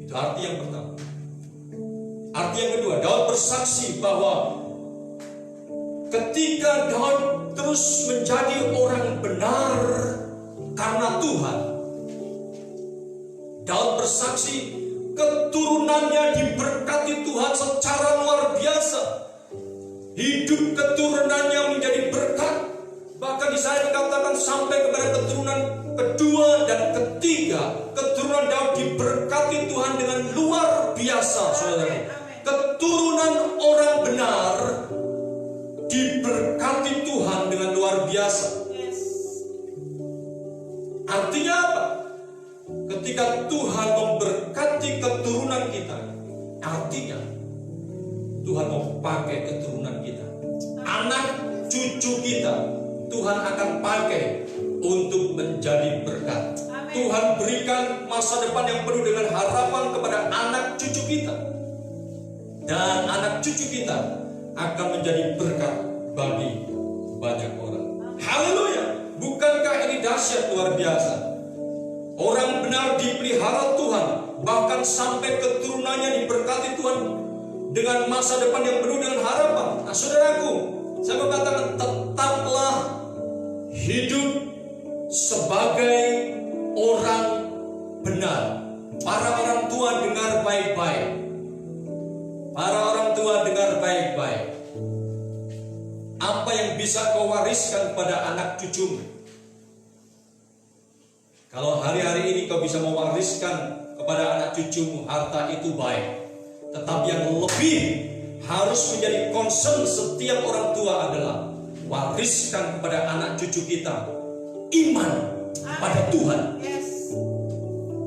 Itu arti yang pertama. Arti yang kedua, Daud bersaksi bahwa ketika Daud terus menjadi orang benar karena Tuhan, Daud bersaksi keturunannya diberkati Tuhan secara luar biasa. Hidup keturunannya menjadi berkat. Bahkan Yesaya dikatakan sampai kepada keturunan kedua dan ketiga, keturunan Daud diberkati Tuhan dengan luar biasa, saudara. Keturunan orang benar diberkati Tuhan dengan luar biasa. Artinya apa? Ketika Tuhan memberkati keturunan kita, artinya Tuhan mau pakai keturunan kita. Anak cucu kita Tuhan akan pakai untuk menjadi berkat. Tuhan berikan masa depan yang penuh dengan harapan kepada anak cucu kita. Dan anak cucu kita akan menjadi berkat bagi banyak orang. Haleluya! Bukankah ini dahsyat luar biasa? Orang benar dipelihara Tuhan, bahkan sampai keturunannya diberkati Tuhan dengan masa depan yang penuh dengan harapan. Nah, saudaraku, saya mau katakan, tetaplah hidup sebagai orang benar. Para orang tua dengar baik-baik. Para orang tua dengar baik-baik. Apa yang bisa kau wariskan pada anak cucumu? Kalau hari-hari ini kau bisa mewariskan kepada anak cucumu harta, itu baik. Tetapi yang lebih harus menjadi concern setiap orang tua adalah wariskan kepada anak cucu kita iman pada Tuhan.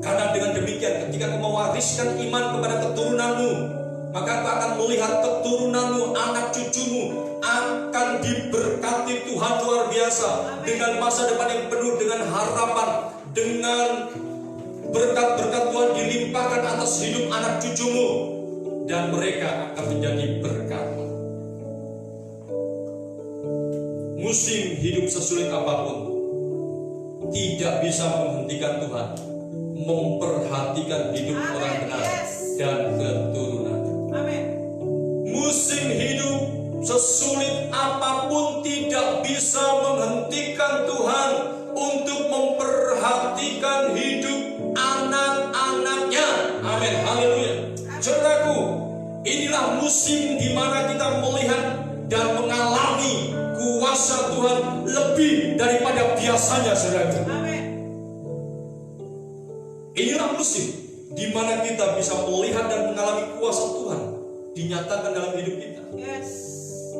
Karena dengan demikian, ketika kau mewariskan iman kepada keturunanmu, maka kau akan melihat keturunanmu, anak cucumu akan diberkati Tuhan luar biasa. Dengan masa depan yang penuh dengan harapan, dengan berkat-berkat Tuhan dilimpahkan atas hidup anak cucumu, dan mereka akan menjadi berkat. Musim hidup sesulit apapun tidak bisa menghentikan Tuhan memperhatikan hidup orang benar dan keturunan. Musim hidup sesulit apapun tidak bisa menghentikan Tuhan untuk memperhatikan hidup anak-anaknya. Amin. Haleluya. Saudaraku, inilah musim di mana kita melihat dan mengalami kuasa Tuhan lebih daripada biasanya, saudaraku. Inilah musim di mana kita bisa melihat dan mengalami kuasa Tuhan dinyatakan dalam hidup kita.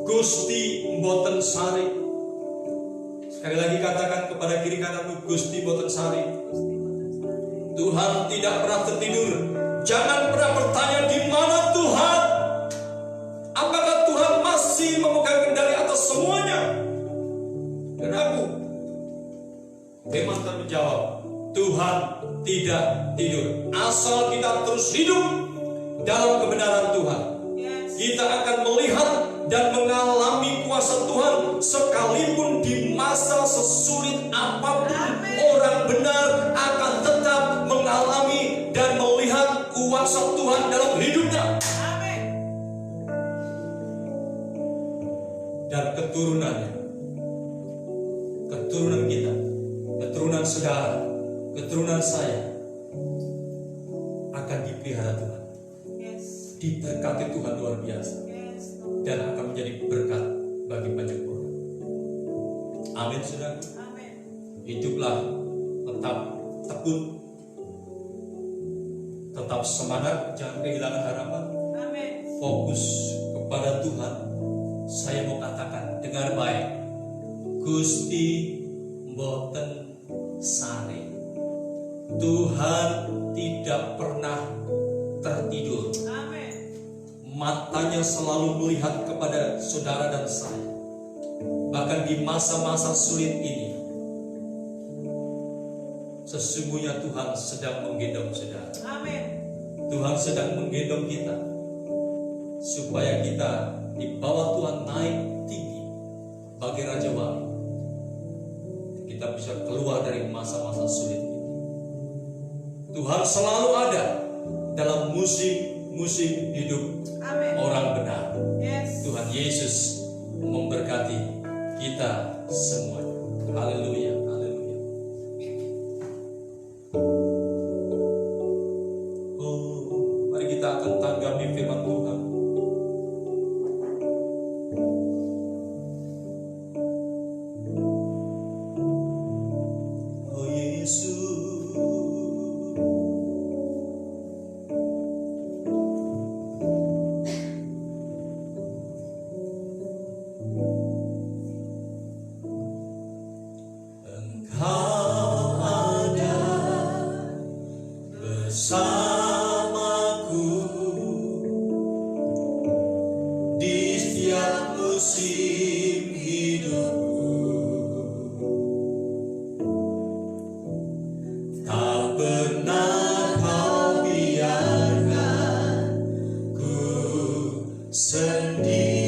Gusti mboten sari. Sekali lagi katakan kepada kiri kananmu, Gusti mboten sari. Tuhan tidak pernah tertidur. Jangan pernah bertanya di mana Tuhan. Apakah Tuhan masih memegang kendali atas semuanya? Dan aku, firman Tuhan menjawab, Tuhan tidak tidur. Asal kita terus hidup dalam kebenaran Tuhan, kita akan melihat dan mengalami kuasa Tuhan sekalipun di masa sesulit apapun. Orang benar akan tetap mengalami dan melihat kuasa Tuhan dalam hidupnya. Dan keturunannya, keturunan kita, keturunan saudara, keturunan saya akan dipelihara Tuhan, diberkati Tuhan luar biasa, dan akan menjadi berkat bagi banyak orang. Amin, saudara. Hiduplah tetap tekun, tetap semangat, jangan kehilangan harapan. Fokus kepada Tuhan. Saya mau katakan, dengar baik, Gusti mboten sare. Tuhan tidak pernah tertidur. Matanya selalu melihat kepada saudara dan saya. Bahkan di masa-masa sulit ini, sesungguhnya Tuhan sedang menggendong saudara. Tuhan sedang menggendong kita, supaya kita dibawa Tuhan naik tinggi bagi Raja Wali. Kita bisa keluar dari masa-masa sulit ini. Tuhan selalu ada dalam musim-musim hidup orang benar. Tuhan Yesus memberkati kita semuanya. Haleluya, haleluya. Mari kita akan tanggapi firman Tuhan. bersamaku di setiap musim hidupku. Tak pernah kau biarkan ku sendiri.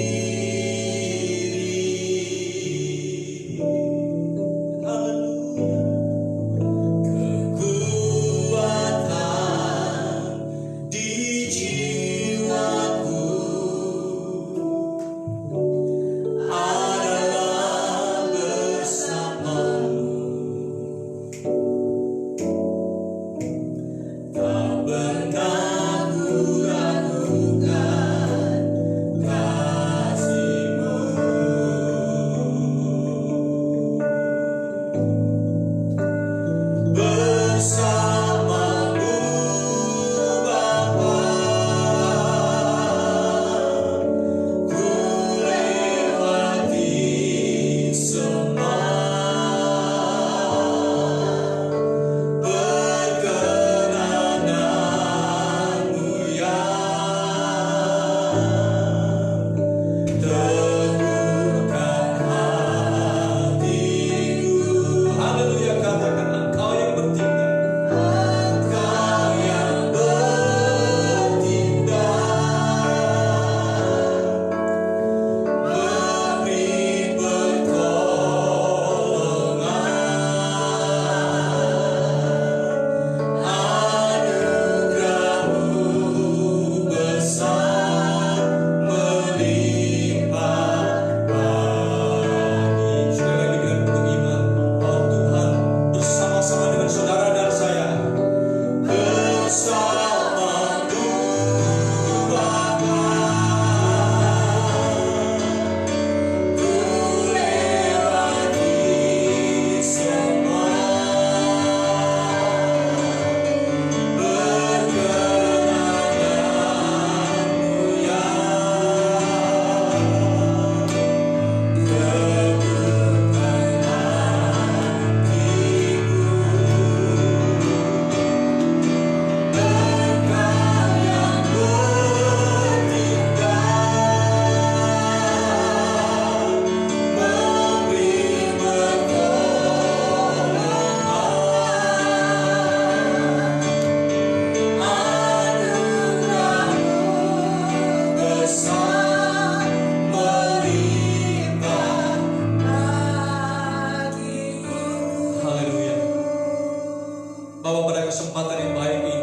Kesempatan yang baik ini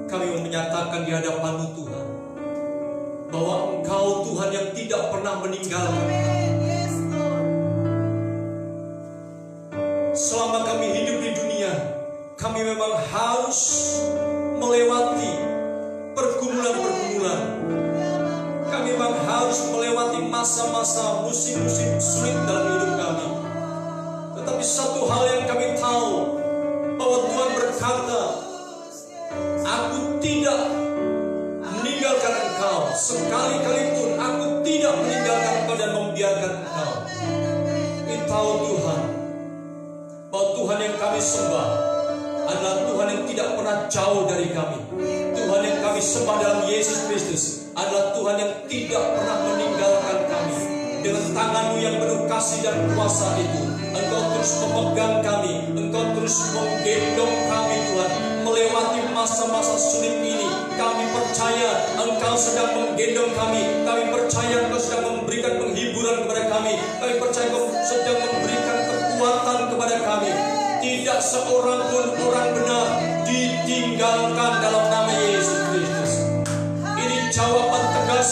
kami mau menyatakan di hadapan-Mu Tuhan bahwa Engkau Tuhan yang tidak pernah meninggalkan. Selama kami hidup di dunia, kami memang harus melewati pergumulan-pergumulan. Kami memang harus melewati masa-masa musim-musim sulit dalam hidup kami. Tetapi satu hal yang kami tahu, bahwa Tuhan berkata, aku tidak meninggalkan engkau. Sekali-kali pun aku tidak meninggalkan engkau dan membiarkan engkau. Kita tahu Tuhan, bahwa Tuhan yang kami sembah adalah Tuhan yang tidak pernah jauh dari kami. Tuhan yang kami sembah dalam Yesus Kristus adalah Tuhan yang tidak pernah meninggalkan kami. Dengan tangan-Mu yang penuh kasih dan kuasa itu, Engkau terus memegang kami, Engkau terus menggendong kami Tuhan, melewati masa-masa sulit ini. Kami percaya Engkau sedang menggendong kami. Kami percaya Engkau sedang memberikan penghiburan kepada kami. Kami percaya Engkau sedang memberikan kekuatan kepada kami. Tidak seorang pun orang benar ditinggalkan dalam nama Yesus Kristus. Ini jawaban tegas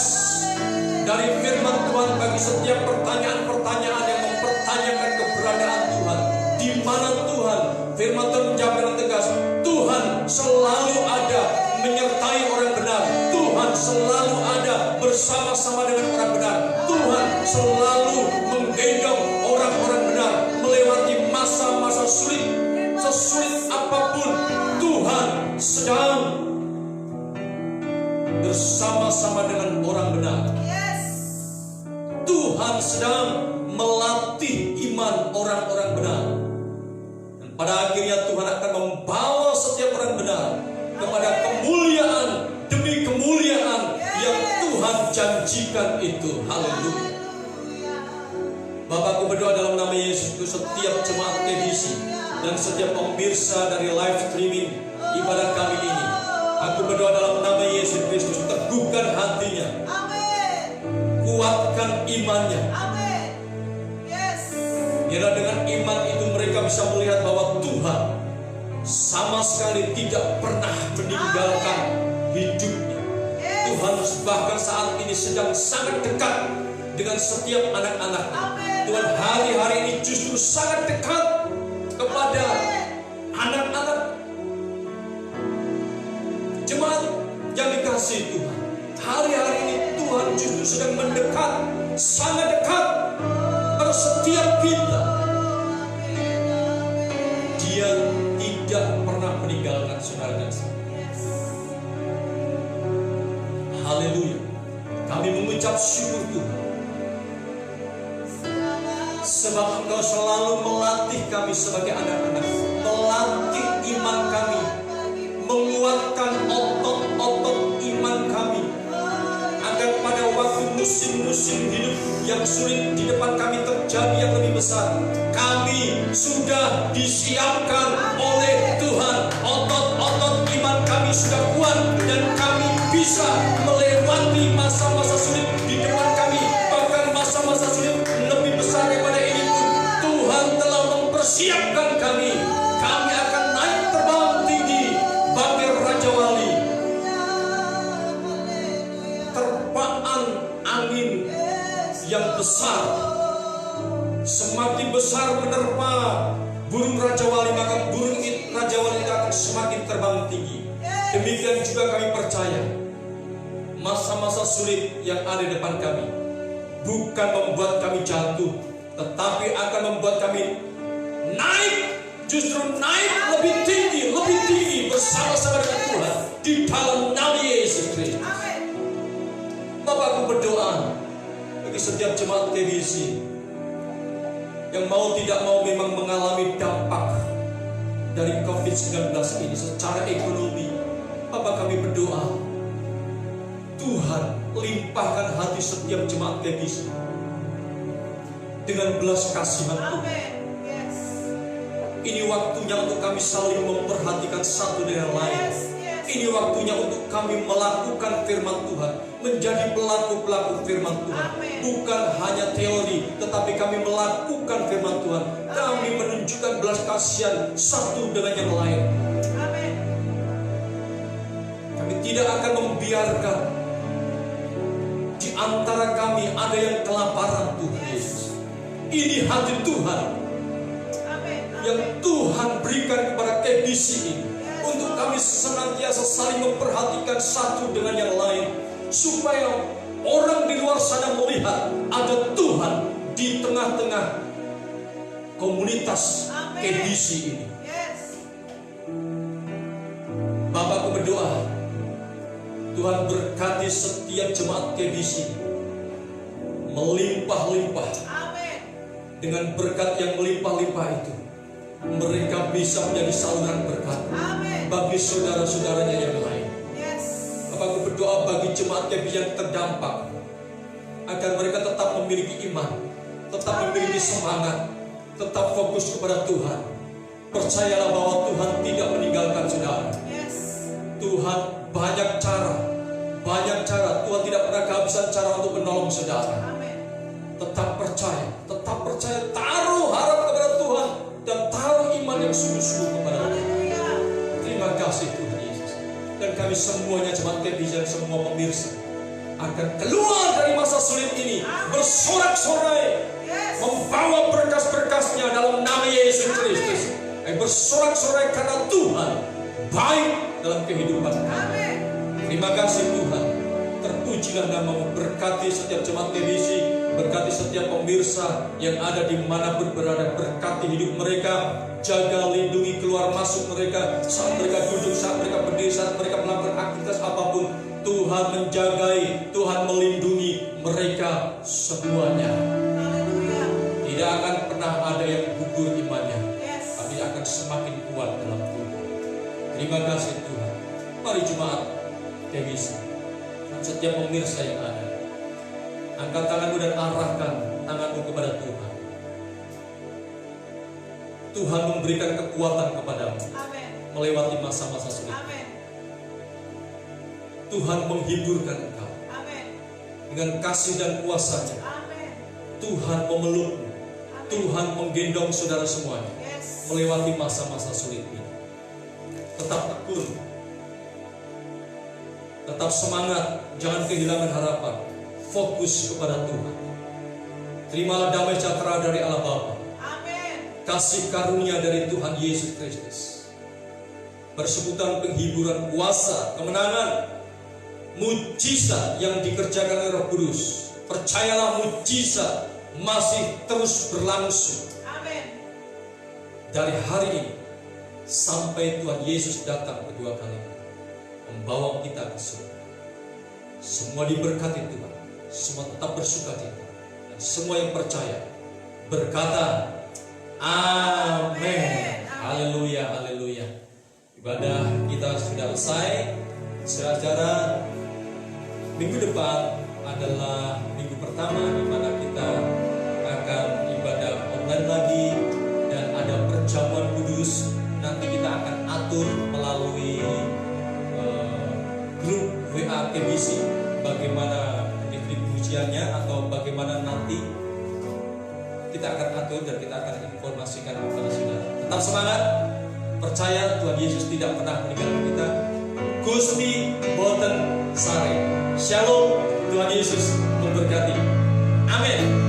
dari firman Tuhan bagi setiap pertanyaan-pertanyaan yang mempertanyakan keberadaan Tuhan. Di mana Tuhan? Firman Tuhan menjawab dengan tegas, Tuhan selalu ada menyertai orang benar. Tuhan selalu ada bersama-sama dengan orang benar. Tuhan selalu menggendong orang-orang benar melewati masa-masa sulit. Sesulit apapun, Tuhan sedang bersama-sama dengan orang benar. Tuhan sedang melatih iman orang-orang benar. Dan pada akhirnya Tuhan akan membawa setiap orang benar janjikan itu. Haleluya. Bapakku berdoa dalam nama Yesus untuk setiap jemaat KBC dan setiap pemirsa dari live streaming ibadah kami ini. Aku berdoa dalam nama Yesus Kristus, teguhkan hatinya, kuatkan imannya. Biarlah dengan iman itu mereka bisa melihat bahwa Tuhan sama sekali tidak pernah meninggalkan hidupnya. Tuhan bahkan saat ini sedang sangat dekat dengan setiap anak-anak. Tuhan hari-hari ini justru sangat dekat kepada anak-anak jemaat yang dikasihi Tuhan. Hari-hari ini Tuhan justru sedang mendekat, sangat dekat pada setiap kita. Dia tidak pernah meninggalkan saudara dan saya. Haleluya. Kami mengucap syukur Tuhan, sebab Engkau selalu melatih kami sebagai anak-anak, melatih iman kami, menguatkan otot-otot iman kami, agar pada waktu musim-musim hidup yang sulit di depan kami terjadi yang lebih besar, kami sudah disiapkan oleh Tuhan. Otot-otot iman kami sudah kuat dan kami bisa melewati masa-masa sulit di depan kami. Bahkan masa-masa sulit lebih besar daripada ini pun Tuhan telah mempersiapkan kami. Kami akan naik terbang tinggi bagai Raja Wali. Terpaan angin yang besar, semakin besar menerpa burung Raja Wali, maka burung Raja Wali itu akan semakin terbang tinggi. Demikian juga kami percaya, masa-masa sulit yang ada di depan kami bukan membuat kami jatuh, tetapi akan membuat kami naik, justru naik lebih tinggi bersama-sama dengan Tuhan di dalam nama Yesus Kristus. Bapakku berdoa bagi setiap jemaat KBC yang mau tidak mau memang mengalami dampak dari COVID-19 ini secara ekonomi. Bapak, kami berdoa, Tuhan limpahkan hati setiap jemaat KBC dengan belas kasihan Tuhan. Ini waktunya untuk kami saling memperhatikan satu dengan lain. Ini waktunya untuk kami melakukan firman Tuhan, menjadi pelaku-pelaku firman Tuhan. Bukan hanya teori, tetapi kami melakukan firman Tuhan. Kami menunjukkan belas kasihan satu dengan yang lain. Kami tidak akan membiarkan di antara kami ada yang kelaparan, Tuhan Yesus. Ini hati Tuhan yang Tuhan berikan kepada KBC ini, untuk kami senantiasa saling memperhatikan satu dengan yang lain, supaya orang di luar sana melihat ada Tuhan di tengah-tengah komunitas KBC ini. Bapakku berdoa, Tuhan berkati setiap jemaat KBC melimpah-limpah. Dengan berkat yang melimpah-limpah itu, mereka bisa menjadi saluran berkat bagi saudara-saudaranya yang lain. Bapakku berdoa bagi jemaat KBC yang terdampak, agar mereka tetap memiliki iman, tetap memiliki semangat, tetap fokus kepada Tuhan. Percayalah bahwa Tuhan tidak meninggalkan saudara. Tuhan banyak cara. Tuhan tidak pernah kehabisan cara untuk menolong saudara. Tetap percaya, taruh harap kepada Tuhan dan taruh iman yang sungguh-sungguh kepada Tuhan. Terima kasih Tuhan Yesus. Dan kami semuanya jemaat KBC dan semua pemirsa akan keluar dari masa sulit ini bersorak-sorai, membawa berkas-berkasnya dalam nama Yesus Kristus. Bersorak-sorai karena Tuhan baik dalam kehidupan kami. Terima kasih Tuhan. Terpujilah namamu. Berkati setiap jemaat KBC, berkati setiap pemirsa yang ada dimanapun berada. Berkati hidup mereka, jaga lindungi keluar masuk mereka, saat mereka duduk, saat mereka berdiri, saat mereka melakukan aktivitas apapun. Tuhan menjagai, Tuhan melindungi mereka semuanya. Tidak akan pernah ada yang gugur imannya, tapi akan semakin kuat dalam Tuhan. Terima kasih Tuhan. Mari jemaat KBC, setiap pemirsa yang ada, Angkat tanganmu dan arahkan tanganmu kepada Tuhan. Tuhan memberikan kekuatan kepadamu Amin. melewati masa-masa sulit. Amin. Tuhan menghiburkan engkau Amin. dengan kasih dan kuasa-Nya. Amin. Tuhan memelukmu. Tuhan menggendong saudara semuanya Yes. melewati masa-masa sulit ini. Tetap tekun, tetap semangat, jangan kehilangan harapan. Fokus kepada Tuhan. Terimalah damai sejahtera dari Allah Bapa, Amin. kasih karunia dari Tuhan Yesus Kristus, persekutuan penghiburan, kuasa, kemenangan, mujizat yang dikerjakan oleh Roh Kudus. Percayalah, mujizat masih terus berlangsung Amin. dari hari ini sampai Tuhan Yesus datang kedua kali membawa kita ke surga. Semua diberkati Tuhan, semua tetap bersukacita, dan semua yang percaya berkata amin. Haleluya, haleluya. Ibadah kita sudah selesai. Saudara, minggu depan adalah minggu pertama di mana kita akan ibadah online lagi dan ada perjamuan kudus. Nanti kita akan atur melalui grup WA KBC bagaimana distribusiannya atau bagaimana nanti kita akan atur dan kita akan informasikan kepada saudara. Tetap semangat, percaya Tuhan Yesus tidak pernah meninggalkan kita. Gusti boten sare. Shalom, Tuhan Yesus memberkati. Amin.